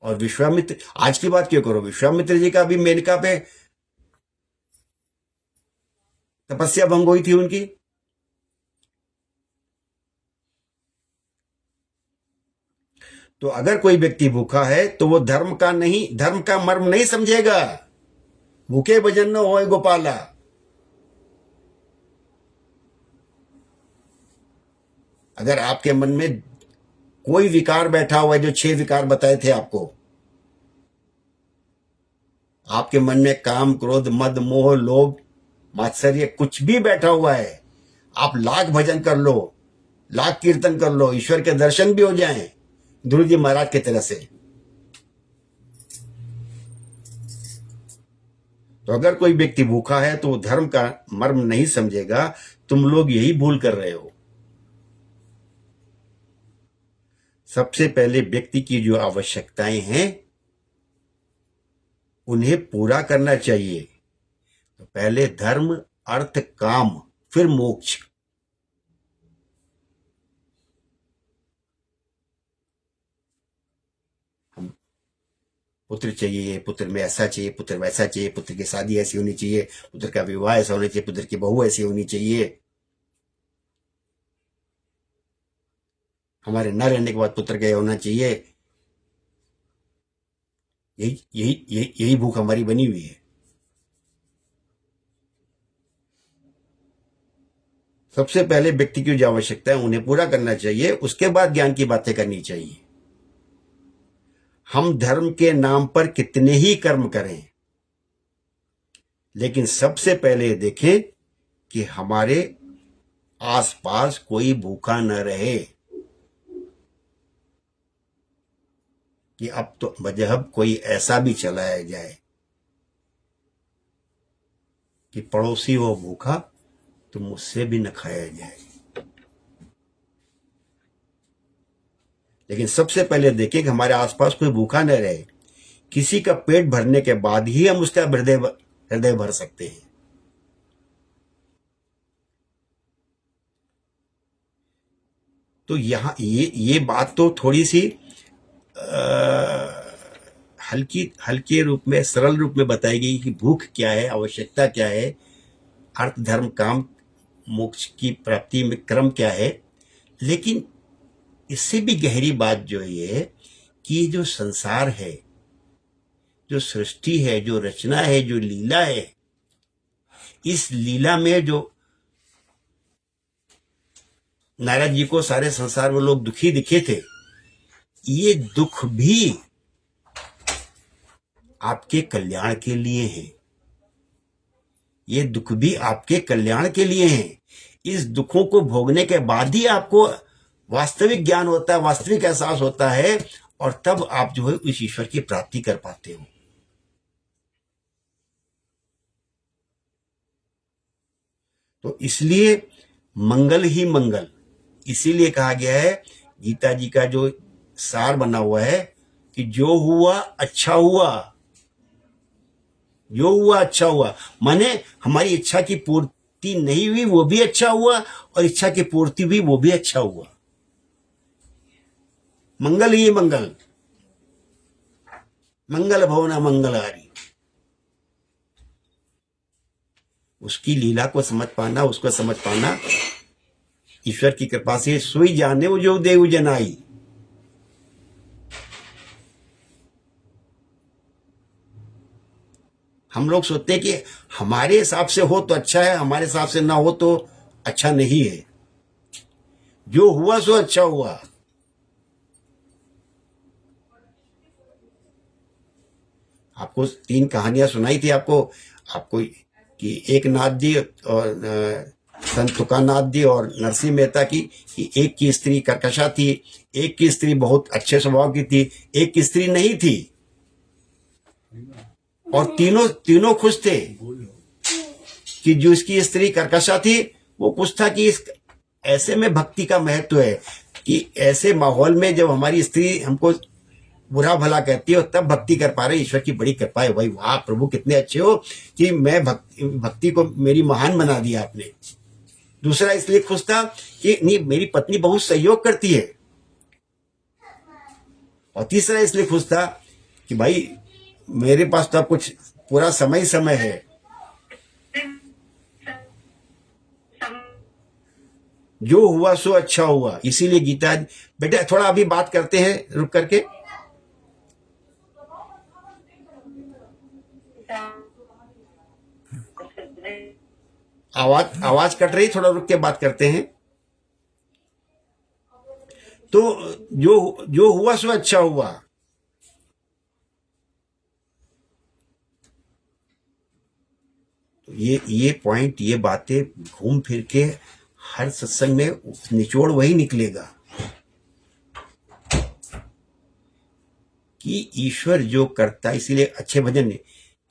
और विश्वामित्र, आज की बात क्यों करो, विश्वामित्र जी का भी मेनका पे तपस्या भंग हुई थी उनकी। तो अगर कोई व्यक्ति भूखा है तो वो धर्म का मर्म नहीं समझेगा। भूखे भजन न होए गोपाला। अगर आपके मन में कोई विकार बैठा हुआ है, जो 6 विकार बताए थे आपको, आपके मन में काम, क्रोध, मद, मोह, लोभ, मात्सर्य कुछ भी बैठा हुआ है, आप लाख भजन कर लो, लाख कीर्तन कर लो, ईश्वर के दर्शन भी हो जाएं ध्रुव जी महाराज की तरह से। तो अगर कोई व्यक्ति भूखा है तो वो धर्म का मर्म नहीं समझेगा। तुम लोग यही भूल कर रहे हो। सबसे पहले व्यक्ति की जो आवश्यकताएं हैं उन्हें पूरा करना चाहिए। तो पहले धर्म, अर्थ, काम, फिर मोक्ष। पुत्र चाहिए, पुत्र में ऐसा चाहिए, पुत्र वैसा चाहिए, पुत्र की शादी ऐसी होनी चाहिए, पुत्र का विवाह ऐसा होना चाहिए, पुत्र की बहू ऐसी होनी चाहिए, हमारे न रहने के बाद पुत्र का होना चाहिए। यही भूख हमारी बनी हुई है। सबसे पहले व्यक्ति की जो आवश्यकता है उन्हें पूरा करना चाहिए, उसके बाद ज्ञान की बातें करनी चाहिए। हम धर्म के नाम पर कितने ही कर्म करें, लेकिन सबसे पहले देखें कि हमारे आसपास कोई भूखा न रहे। कि अब तो मजहब कोई ऐसा भी चलाया जाए कि पड़ोसी हो भूखा तो मुझसे भी न खाया जाए। लेकिन सबसे पहले देखें कि हमारे आसपास कोई भूखा न रहे। किसी का पेट भरने के बाद ही हम उसका हृदय भर सकते हैं। तो यहां ये बात तो थोड़ी सी हल्की हल्के रूप में, सरल रूप में बताई गई कि भूख क्या है, आवश्यकता क्या है, अर्थ धर्म काम मोक्ष की प्राप्ति में क्रम क्या है। लेकिन इससे भी गहरी बात जो है कि ये जो संसार है, जो सृष्टि है, जो रचना है, जो लीला है, इस लीला में जो नारद जी को सारे संसार में लोग दुखी दिखे थे, ये दुख भी आपके कल्याण के लिए हैं। ये दुख भी आपके कल्याण के लिए हैं। इस दुखों को भोगने के बाद ही आपको वास्तविक ज्ञान होता है, वास्तविक एहसास होता है, और तब आप जो है उस ईश्वर की प्राप्ति कर पाते हो। तो इसलिए मंगल ही मंगल, इसीलिए कहा गया है, गीता जी का जो सार बना हुआ है कि जो हुआ अच्छा हुआ, जो हुआ अच्छा हुआ, माने हमारी इच्छा की पूर्ति नहीं हुई वो भी अच्छा हुआ, और इच्छा की पूर्ति हुई वो भी अच्छा हुआ। मंगल ही मंगल, मंगल भवन मंगलहारी। उसकी लीला को समझ पाना, उसको समझ पाना ईश्वर की कृपा से सोई जाने वो जो देव जनाई। हम लोग सोचते हैं कि हमारे हिसाब से हो तो अच्छा है, हमारे हिसाब से ना हो तो अच्छा नहीं है। जो हुआ सो अच्छा हुआ। आपको 3 कहानियां सुनाई थी आपको आपको कि एक नाथ जी और संत तुकानाथ जी और नरसिंह मेहता की, कि एक की स्त्री कर्कशा थी, एक की स्त्री बहुत अच्छे स्वभाव की थी, एक की स्त्री नहीं थी, और तीनों तीनों खुश थे। कि जो इसकी स्त्री कर्कशा थी वो खुश था कि इस ऐसे में भक्ति का महत्व है, कि ऐसे माहौल में जब हमारी स्त्री हमको बुरा भला कहती है तब भक्ति कर पा रहे। ईश्वर की बड़ी कृपा है भाई, वाह प्रभु कितने अच्छे हो कि मैं भक्ति को मेरी महान बना दिया आपने। दूसरा इसलिए खुश था कि नहीं, मेरी पत्नी बहुत सहयोग करती है। और तीसरा इसलिए खुश था कि भाई मेरे पास तो अब कुछ पूरा समय ही समय है। जो हुआ सो अच्छा हुआ। इसीलिए गीता, बेटा थोड़ा अभी बात करते हैं रुक करके, आवाज कट रही, थोड़ा रुक के बात करते हैं। तो जो हुआ सो अच्छा हुआ। तो ये पॉइंट, ये बातें घूम फिर के हर सत्संग में निचोड़ वही निकलेगा कि ईश्वर जो करता है, इसीलिए अच्छे भजन ने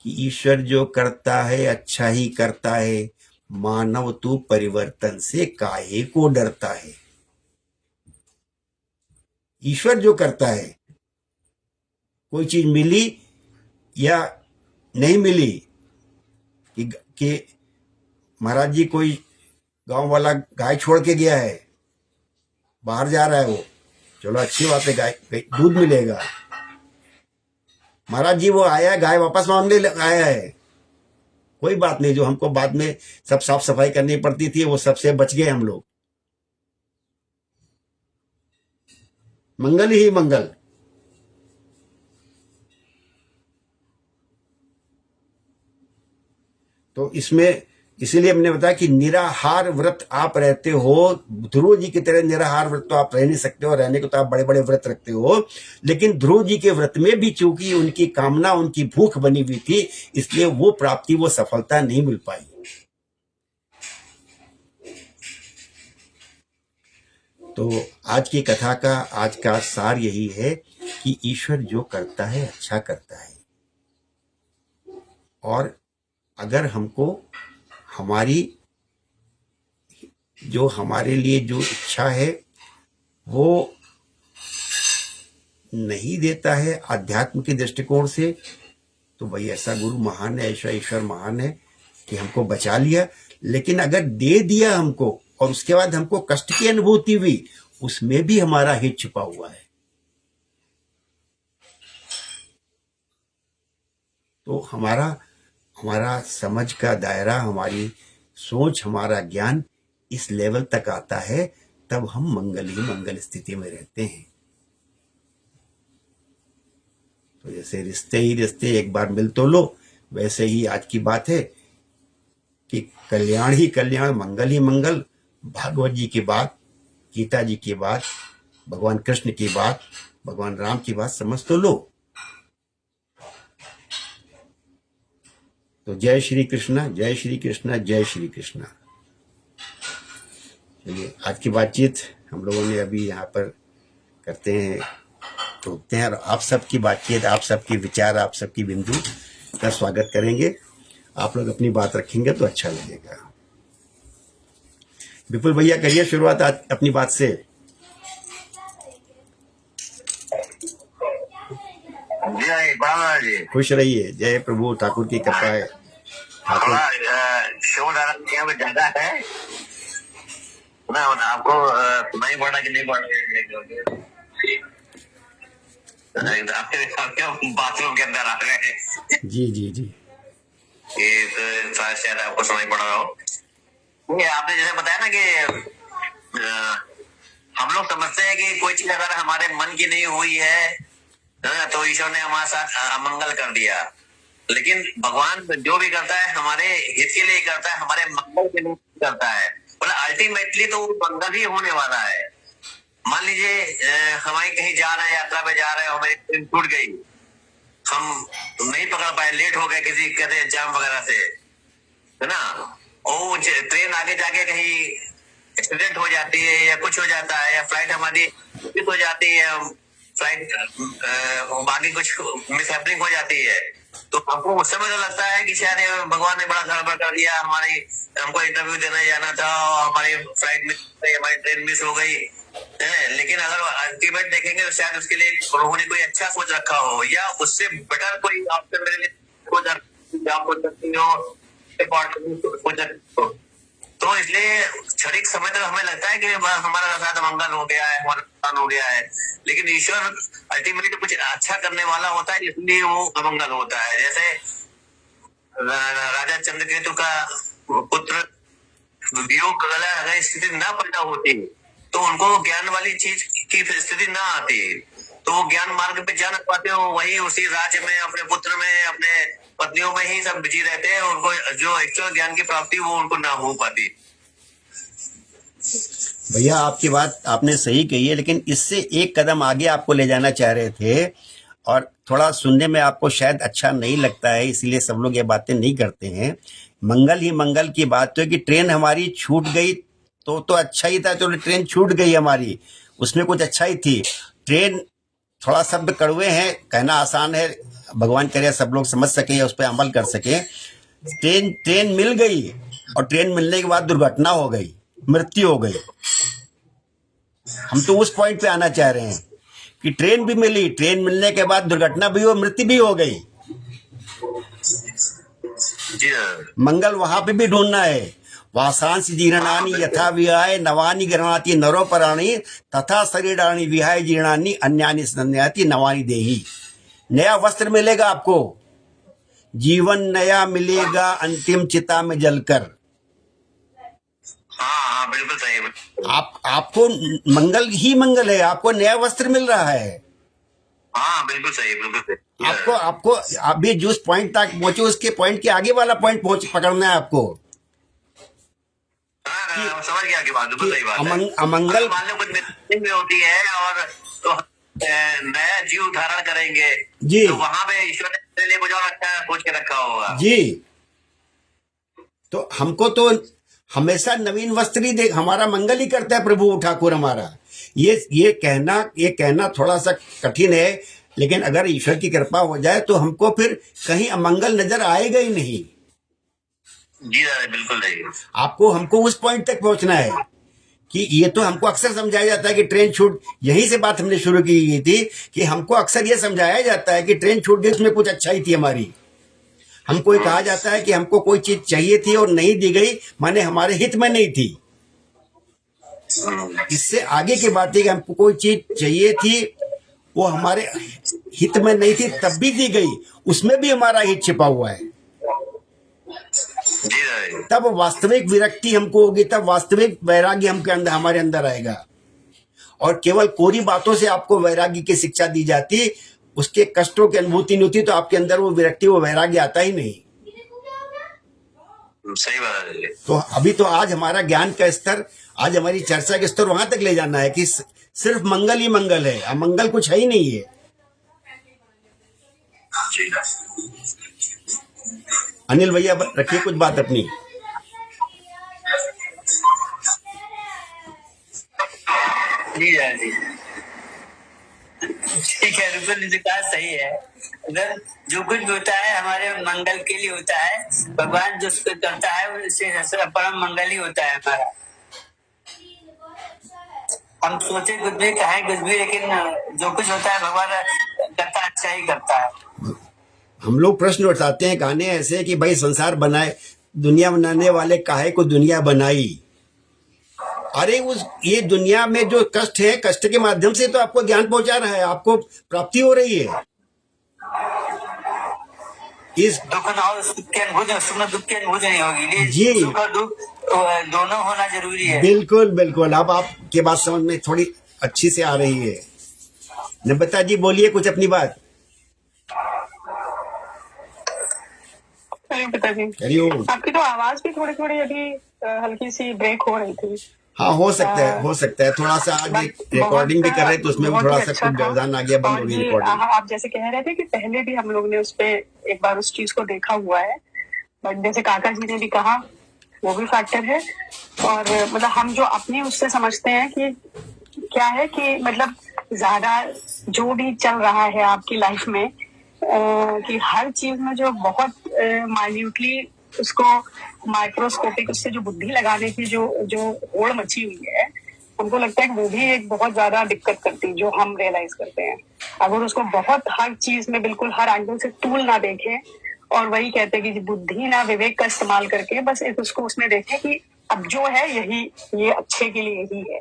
कि ईश्वर जो करता है अच्छा ही करता है, मानव तू परिवर्तन से काहे को डरता है। ईश्वर जो करता है, कोई चीज मिली या नहीं मिली, कि महाराज जी कोई गांव वाला गाय छोड़ के गया है, बाहर जा रहा है वो, चलो अच्छी बात है, गाय दूध मिलेगा। महाराज जी वो आया है, गाय वापस मांगने आया है, कोई बात नहीं, जो हमको बाद में सब साफ सफाई करनी पड़ती थी वो सबसे बच गए हम लोग। मंगल ही मंगल। तो इसमें इसीलिए हमने बताया कि निराहार व्रत आप रहते हो, ध्रुव जी की तरह निराहार व्रत तो आप रह नहीं सकते हो, रहने को तो आप बड़े बड़े व्रत रखते हो, लेकिन ध्रुव जी के व्रत में भी चूंकि उनकी कामना, उनकी भूख बनी हुई थी, इसलिए वो प्राप्ति, वो सफलता नहीं मिल पाई। तो आज की कथा का, आज का सार यही है कि ईश्वर जो करता है अच्छा करता है, और अगर हमको हमारी जो हमारे लिए जो इच्छा है वो नहीं देता है आध्यात्म के दृष्टिकोण से, तो भाई ऐसा गुरु महान है, ऐसा ईश्वर महान है कि हमको बचा लिया। लेकिन अगर दे दिया हमको और उसके बाद हमको कष्ट की अनुभूति हुई, उसमें भी हमारा हित छुपा हुआ है। तो हमारा हमारा समझ का दायरा, हमारी सोच, हमारा ज्ञान इस लेवल तक आता है, तब हम मंगल ही मंगल स्थिति में रहते हैं। तो जैसे रिश्ते ही रिश्ते, एक बार मिल तो लो, वैसे ही आज की बात है कि कल्याण ही कल्याण, मंगल ही मंगल। भागवत जी की बात, गीता जी की बात, भगवान कृष्ण की बात, भगवान राम की बात समझ तो लो। तो जय श्री कृष्णा, जय श्री कृष्णा, जय श्री कृष्णा। चलिए, आज की बातचीत हम लोगों ने अभी यहाँ पर करते हैं, रोकते हैं, और आप सबकी बातचीत, आप सबकी विचार, आप सबकी बिंदु का स्वागत करेंगे। आप लोग अपनी बात रखेंगे तो अच्छा लगेगा। विपुल भैया, करिए शुरुआत आज अपनी बात से। जी खुश रहिए, जय प्रभु ठाकुर की कृपा है। ठाकुर थोड़ा शोर यहाँ पे ज्यादा है ना, आपको सुनाई पड़ा कि नहीं पड़ा? आपके बाथरूम के अंदर आ गए। जी जी जी। ये तो शायद आपको सुनाई पड़ रहा हो। ये आपने जैसे बताया ना कि हम लोग समझते हैं कि कोई चीज अगर हमारे मन की नहीं हुई है तो ईश्वर ने हमारे साथ अमंगल कर दिया। लेकिन भगवान जो भी करता है हमारे हित के लिए करता है, हमारे मंगल के लिए करता है। बोला अल्टीमेटली तो वो मंगल ही होने वाला है। मान लीजिए हमारी कहीं जा रहे हैं, यात्रा पे जा रहे हैं, हमारी ट्रेन छूट गई, हम नहीं पकड़ पाए, लेट हो गए किसी कहते एग्जाम वगैरह से, है ना। वो ट्रेन आगे जाके कहीं एक्सीडेंट हो जाती है या कुछ हो जाता है, या फ्लाइट हमारी मिस हो जाती है, फ्लाइट बाकी कुछ मिसहैपनिंग हो जाती है, तो हमको उस समय तो लगता है कि शायद भगवान ने बड़ा गड़बड़ कर दिया, हमको इंटरव्यू देने जाना था और हमारी फ्लाइट मिस हो गई, हमारी ट्रेन मिस हो गई है। लेकिन अगर अल्टीमेट देखेंगे तो शायद उसके लिए उन्होंने कोई अच्छा सोच रखा हो, या उससे बेटर कोई ऑप्शन मेरे लिए हो। तो इसलिए क्षणिक समय तक हमें लगता है कि हमारा साथ अमंगल हो गया है, हमारा नुकसान हो गया है, लेकिन ईश्वर अल्टीमेटली कुछ अच्छा करने वाला होता है, इसलिए वो अमंगल होता है। जैसे राजा चंद्रकेतु का पुत्र वियोग अगर स्थिति ना पैदा होती तो उनको ज्ञान वाली चीज की स्थिति ना आती, तो वो ज्ञान मार्ग पे जा ना पाते हो, वही उसी राज्य में, अपने पुत्र में, अपने पत्नियों में ही सब बिजी रहते हैं, उनको जो एक्चुअल ज्ञान की प्राप्ति वो उनको ना हो पाती। भैया, आपकी बात आपने सही कही है, लेकिन इससे एक कदम आगे आपको ले जाना चाह रहे थे, और थोड़ा सुनने में आपको शायद अच्छा नहीं लगता है, इसलिए सब लोग ये बातें नहीं करते हैं। मंगल ही मंगल की बात तो है कि ट्रेन हमारी छूट गई तो अच्छा ही था, चलो ट्रेन छूट गई हमारी, उसमें कुछ अच्छा ही थी। ट्रेन, थोड़ा शब्द कड़वे हैं, कहना आसान है, भगवान करे सब लोग समझ सके, उस पर अमल कर सके। ट्रेन मिल गई, और ट्रेन मिलने के बाद दुर्घटना हो गई, मृत्यु हो गई। हम तो उस पॉइंट पे आना चाह रहे हैं कि ट्रेन भी मिली, ट्रेन मिलने के बाद दुर्घटना भी हो, मृत्यु भी हो गई। मंगल वहां पे भी ढूंढना है। वासांस जीर्णानि यथा विहाय नवानि गृह्णाति नरोपराणि तथा शरीराणि विहाय जीर्णानि अन्यानि संन्याति नवानि देहि। नया वस्त्र मिलेगा आपको, जीवन नया मिलेगा अंतिम चिता में जलकर। हाँ बिल्कुल सही। आपको मंगल ही मंगल है, आपको नया वस्त्र मिल रहा है। हाँ बिल्कुल सही, बिल्कुल सही। आपको अभी जिस पॉइंट तक पहुंचे उसके पॉइंट के आगे वाला पॉइंट पकड़ना है आपको। समझ गया कि बात बिल्कुल सही बात है। अमंगल मान लो कुछ मिसिंग में होती है और तो नया जीव धारण करेंगे जी, तो वहां पे ईश्वर ने अपने लिए कुछ और अच्छा सोच के रखा होगा जी। तो हमको तो हमेशा नवीन वस्त्र ही देख, हमारा मंगल ही करता है प्रभु ठाकुर हमारा। ये कहना थोड़ा सा कठिन है, लेकिन अगर ईश्वर की कृपा हो जाए तो हमको फिर कहीं अमंगल नजर आएगा ही नहीं। जी बिल्कुल नहीं। आपको हमको उस पॉइंट तक पहुंचना है कि ये तो हमको अक्सर समझाया जाता है कि ट्रेन छूट, यहीं से बात हमने शुरू की गई थी कि हमको अक्सर ये समझाया जाता है कि ट्रेन छूट गई, उसमें कुछ अच्छाई थी हमारी। हमको ये कहा जाता है कि हमको कोई चीज चाहिए थी और नहीं दी गई, माने हमारे हित में नहीं थी। इससे आगे की बात है कि हमको कोई चीज चाहिए थी, वो हमारे हित में नहीं थी, तब भी दी गई, उसमें भी हमारा हित छिपा हुआ है। जी दादा। तब वास्तविक विरक्ति हमको होगी, तब वास्तविक वैराग्य हमके अंदर, हमारे अंदर आएगा। और केवल कोरी बातों से आपको वैराग्य की शिक्षा दी जाती, उसके कष्टों की अनुभूति नहीं होती, तो आपके अंदर वो विरक्ति, वो वैराग्य आता ही नहीं। सही बात है। तो अभी तो आज हमारा ज्ञान का स्तर, आज हमारी चर्चा का स्तर वहां तक ले जाना है कि सिर्फ मंगल ही मंगल है, अमंगल कुछ है ही नहीं है। जी अनिल भैया रखिए कुछ बात अपनी। जी दादा जी, ठीक है, बिल्कुल जी, कहा सही है। अगर जो कुछ भी होता है हमारे मंगल के लिए होता है, भगवान जो करता है उससे परम मंगल ही होता है हमारा। हम सोचे कुछ भी, कहें कुछ भी, लेकिन जो कुछ होता है भगवान करता अच्छा ही करता है। हम लोग प्रश्न उठाते हैं, गाने ऐसे कि भाई संसार बनाए, दुनिया बनाने वाले काहे को दुनिया बनाई। अरे ये दुनिया में जो कष्ट है, कष्ट के माध्यम से तो आपको ज्ञान पहुंचा रहा है, आपको प्राप्ति हो रही है। इस दुख न हो सुख की अनुभूति, सुख में दुख की अनुभूति नहीं होगी। जी, सुख और दुख दोनों होना जरूरी है। बिल्कुल बिल्कुल। अब आपके बात समझ में थोड़ी अच्छी से आ रही है। नम्रता जी बोलिए कुछ अपनी बात। अरे पिताजी, हरिओम। आपकी तो आवाज भी थोड़ी थोड़ी अभी हल्की सी ब्रेक हो रही थी। हाँ, हो सकता है थोड़ा सा। आज रिकॉर्डिंग भी कर रहे तो उसमें भी थोड़ा सा कुछ व्यवधान आ गया, बंद हो गई रिकॉर्डिंग। आप जैसे कह रहे थे कि पहले भी हम लोग ने उस पे एक बार उस चीज को देखा हुआ है, बट जैसे काका जी ने भी कहा वो भी फैक्टर है। और मतलब हम जो अपनी उससे समझते हैं कि क्या है कि मतलब ज्यादा जो भी चल रहा है आपकी लाइफ में, कि हर चीज में जो बहुत माइन्यूटली उसको माइक्रोस्कोपिक उससे जो बुद्धि लगाने की जो होड़ मची हुई है, हमको लगता है कि वो भी एक बहुत ज्यादा दिक्कत करती है, जो हम रियलाइज करते हैं। अगर उसको बहुत हर चीज में बिल्कुल हर एंगल से टूल ना देखें, और वही कहते हैं कि बुद्धि ना विवेक का इस्तेमाल करके बस एक उसको उसमें देखें कि अब जो है यही, ये अच्छे के लिए यही है,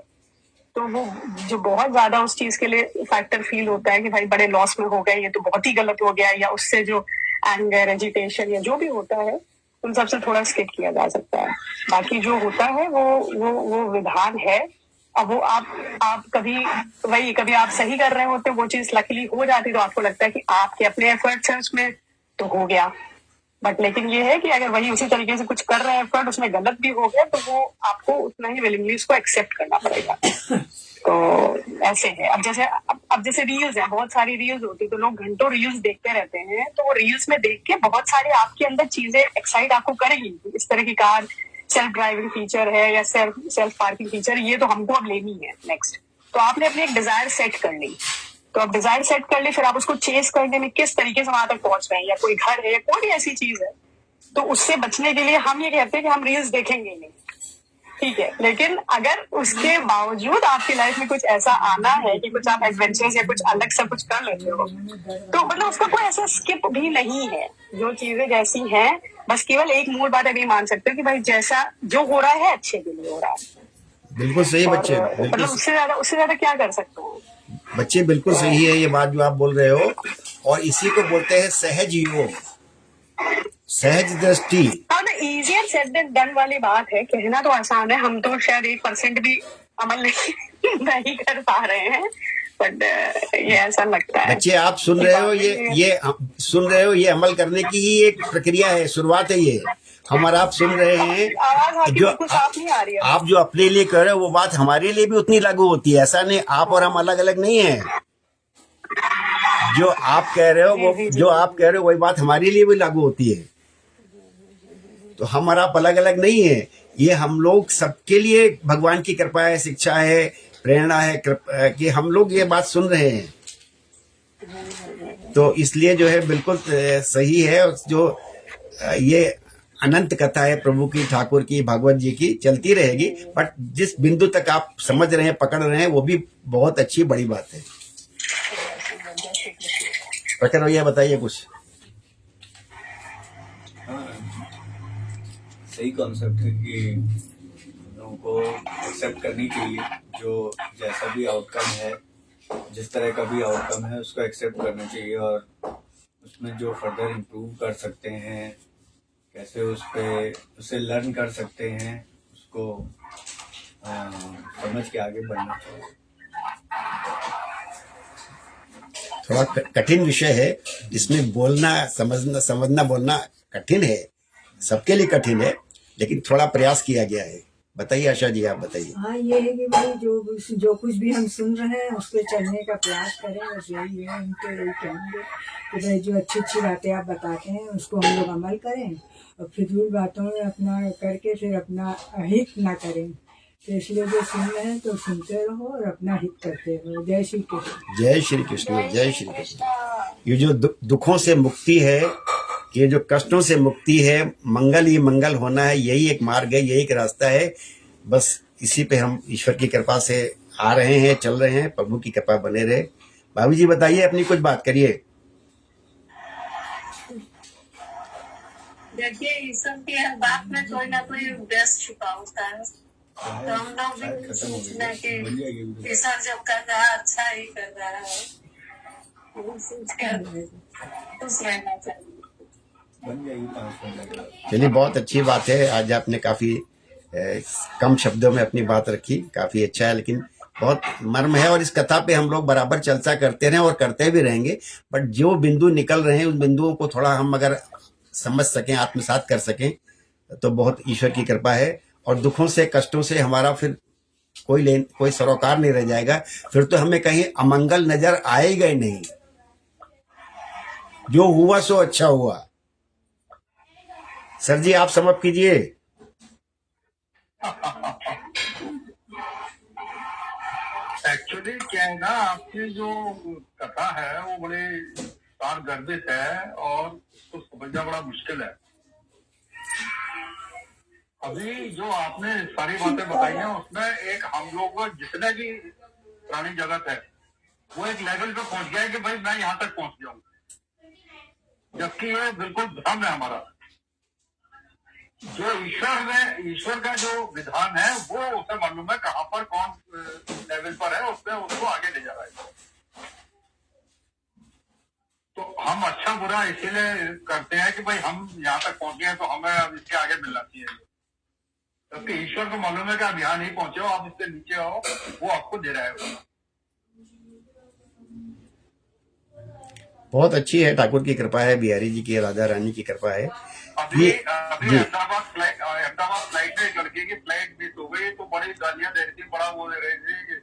तो वो जो बहुत ज्यादा उस चीज के लिए फैक्टर फील होता है कि भाई बड़े लॉस में हो गए, ये तो बहुत ही गलत हो गया, या उससे जो एंगर, एजिटेशन या जो भी होता है उन सबसे थोड़ा स्किप किया जा सकता है। बाकी जो होता है वो विधान है। अब वो आप कभी आप सही कर रहे होते, वो चीज लकीली हो जाती, तो आपको लगता है कि आपके अपने एफर्ट्स हैं उसमें तो हो गया। बट लेकिन ये है कि अगर वही उसी तरीके से कुछ कर रहे हैं एफर्ट, उसमें गलत भी हो गया, तो वो आपको उतना ही विलिंगली उसको एक्सेप्ट करना पड़ेगा। तो ऐसे है। अब जैसे रील्स है, बहुत सारी रील्स होती है, तो लोग घंटों रील्स देखते रहते हैं, तो वो रील्स में देख के बहुत सारे आपके अंदर चीजें एक्साइट आपको करेगी। इस तरह की कार सेल्फ ड्राइविंग फीचर है या सेल्फ पार्किंग फीचर, ये तो हमको अब लेनी है नेक्स्ट। तो आपने अपनी एक डिजायर सेट कर ली, तो अब डिजायर सेट कर ली, फिर आप उसको चेस करने में किस तरीके से वहां तक पहुंच रहे हैं, या कोई घर है या कोई भी ऐसी चीज है, तो उससे बचने के लिए हम ये कहते हैं कि हम रील्स देखेंगे नहीं, ठीक है। लेकिन अगर उसके बावजूद आपकी लाइफ में कुछ ऐसा आना है कि कुछ आप एडवेंचर्स या कुछ अलग सा कुछ कर लेते हो, तो मतलब उसका कोई ऐसा स्किप भी नहीं है। जो चीजें जैसी हैं, बस केवल एक मूल बात अभी मान सकते हो कि भाई जैसा जो हो रहा है अच्छे के लिए हो रहा है। बिल्कुल सही बच्चे, मतलब उससे ज्यादा क्या कर सकते हैं बच्चे। बिल्कुल सही है ये बात जो आप बोल रहे हो, और इसी को बोलते हैं सहज योग, सहज दृष्टि। इजियर सेड देन डन वाली बात है। कहना तो आसान है, हम तो शायद 1% भी अमल नहीं कर पा रहे हैं, बट ये ऐसा लगता है। बच्चे आप सुन रहे हो, ये सुन रहे हो, ये अमल करने की ही एक प्रक्रिया है, शुरुआत है ये। हमारा आप सुन रहे हैं, जो आप जो अपने लिए कर रहे हो वो बात हमारे लिए भी उतनी लागू होती है। ऐसा नहीं आप और हम अलग अलग नहीं है। जो आप कह रहे हो वही बात हमारे लिए भी लागू होती है। तो हम और आप अलग अलग नहीं है। ये हम लोग सबके लिए भगवान की कृपा है, शिक्षा है, प्रेरणा है कि हम लोग ये बात सुन रहे हैं। तो इसलिए जो है बिल्कुल सही है। जो ये अनंत कथा है प्रभु की, ठाकुर की, भागवत जी की, चलती रहेगी। बट जिस बिंदु तक आप समझ रहे हैं, पकड़ रहे हैं, वो भी बहुत अच्छी बड़ी बात है। प्रखर भैया बताइए कुछ। हाँ, सही कॉन्सेप्ट है कि लोगों को एक्सेप्ट करनी चाहिए, जो जैसा भी आउटकम है, जिस तरह का भी आउटकम है, उसको एक्सेप्ट करना चाहिए और उसमें जो फर्दर इम्प्रूव कर सकते हैं, कैसे उससे लर्न कर सकते हैं, उसको समझ के आगे बढ़ना चाहिए। थोड़ा कठिन विषय है, इसमें बोलना, समझना बोलना कठिन है, सबके लिए कठिन है, लेकिन थोड़ा प्रयास किया गया है। बताइए आशा जी, आप बताइए। हाँ, ये है कि भाई जो कुछ भी हम सुन रहे हैं उस पर चलने का प्रयास करें, बस यही है। उनको यही कहेंगे कि भाई जो अच्छी अच्छी बातें आप बताते हैं उसको हम लोग अमल करें और फिजूल बातों में अपना करके फिर अपना हित ना करें। तो इसलिए जो सुन रहे हैं तो सुनते रहो और अपना हित करते रहो। जय श्री कृष्ण। जय श्री कृष्ण, जय श्री कृष्ण। ये जो दुखों से मुक्ति है, ये जो कष्टों से मुक्ति है, मंगल ही मंगल होना है, यही एक मार्ग है, यही एक रास्ता है। बस इसी पे हम ईश्वर की कृपा से आ रहे हैं, चल रहे हैं। प्रभु की कृपा बने रहे। भाभी जी बताइए, अपनी कुछ बात करिए। देखिए, ईश्वर की हर बात में कोई ना कोई उद्देश्य छुपा होता है। तो हम लोग भी सोचना कि ईश्वर जब कर रहा है अच्छा ही कर रहा है, वो सोचकर खुश रहना चाहिए। चलिए, बहुत अच्छी बात है। आज आपने काफी कम शब्दों में अपनी बात रखी, काफी अच्छा है, लेकिन बहुत मर्म है। और इस कथा पे हम लोग बराबर चर्चा करते रहे और करते भी रहेंगे। बट जो बिंदु निकल रहे हैं, उन बिंदुओं को थोड़ा हम अगर समझ सकें, आत्मसात कर सकें, तो बहुत ईश्वर की कृपा है। और दुखों से, कष्टों से हमारा फिर कोई सरोकार नहीं रह जाएगा। फिर तो हमें कहीं अमंगल नजर आएगा ही नहीं। जो हुआ सो अच्छा हुआ। सर जी, आप समाप्त कीजिए। एक्चुअली क्या है ना, आपकी जो कथा है वो बड़ी सार गर्भित है और उसको समझना बड़ा मुश्किल है। अभी जो आपने सारी बातें बताई हैं उसमें एक हम लोग जितने भी प्राणी जगत है वो एक लेवल पे पहुंच गया है कि भाई मैं यहाँ तक पहुंच गया हूँ, जबकि ये बिल्कुल भ्रम है हमारा। जो ईश्वर का जो विधान है वो उसे मालूम है कहाँ पर कौन लेवल पर है, उसमें उसको आगे ले जा रहा है। तो हम अच्छा बुरा इसीलिए करते हैं कि भाई हम यहाँ तक पहुंच गए तो हमें अब इसके आगे मिलना चाहिए, जबकि ईश्वर को मालूम है कि आप यहाँ नहीं पहुंचे हो, आप इससे नीचे हो, वो आपको दे रहा है। बहुत अच्छी है, ठाकुर की कृपा है, बिहारी जी की, राधा रानी की कृपा है। अभी अहमदाबाद फ्लाइट में लड़के की फ्लाइट मिस हो गई तो बड़ी गालियां दे रही थी, बड़ा वो दे रही थी,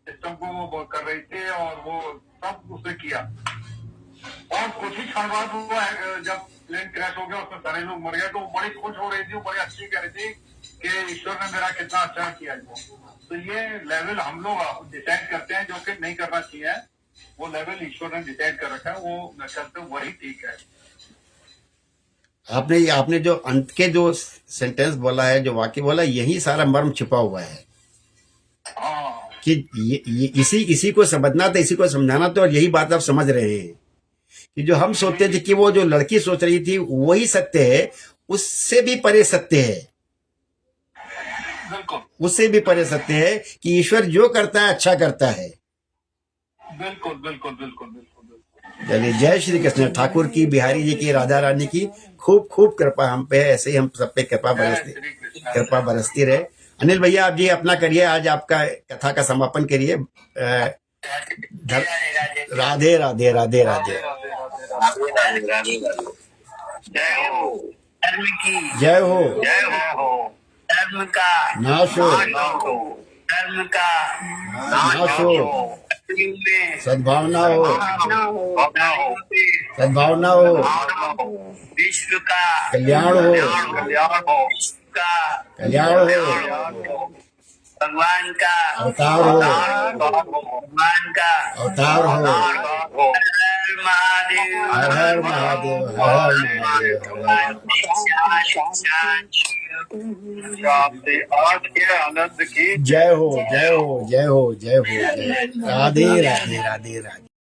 सिस्टम को वो कर रही थी और वो सब उसने किया। और कुछ ही क्षण बाद वो जब प्लेन क्रैश हो गया, उसमें सारे लोग मर गए, तो वो बड़ी खुश हो रही थी, वो बड़ी अच्छी कह रही थी कि ईश्वर ने मेरा कितना अच्छा किया। तो ये लेवल हम लोग डिसाइड करते हैं जो कि नहीं करना चाहिए। वो लेवल ईश्वर ने डिसाइड कर रखा है, वो मैं कहता हूँ वही ठीक है। आपने जो अंत के जो सेंटेंस बोला है, जो वाक्य बोला, यही सारा मर्म छुपा हुआ है। हाँ, कि ये इसी को समझना था, इसी को समझाना था। और यही बात आप समझ रहे हैं कि जो हम सोचते थे कि वो जो लड़की सोच रही थी वही सत्य है, उससे भी परे सत्य है। बिल्कुल, उससे भी परे सत्य है कि ईश्वर जो करता है अच्छा करता है। बिल्कुल बिल्कुल बिल्कुल बिल्कुल। चलिए, जय श्री कृष्ण। ठाकुर की, बिहारी जी की, राधा रानी की खूब खूब कृपा हम पे है। ऐसे ही हम सब पे कृपा बरसती रहे। अनिल भैया, आप जी अपना करिए, आज आपका कथा का समापन करिए। राधे राधे राधे राधे। धर्म की जय हो, धर्म का नाश हो, धर्म का नाश हो, सद्भावना हो, सद्भावना हो, विश्व का कल्याण हो, विश्व का कल्याण हो, भगवान का अवतार हो, भगवान का अवतार हो। हर महादेव। हर हर महादेव, हर हर महादेव, हर हर। आज के आनंद की जय हो, जय हो, जय हो, जय हो, जय। राधे राधे, राधे राधे।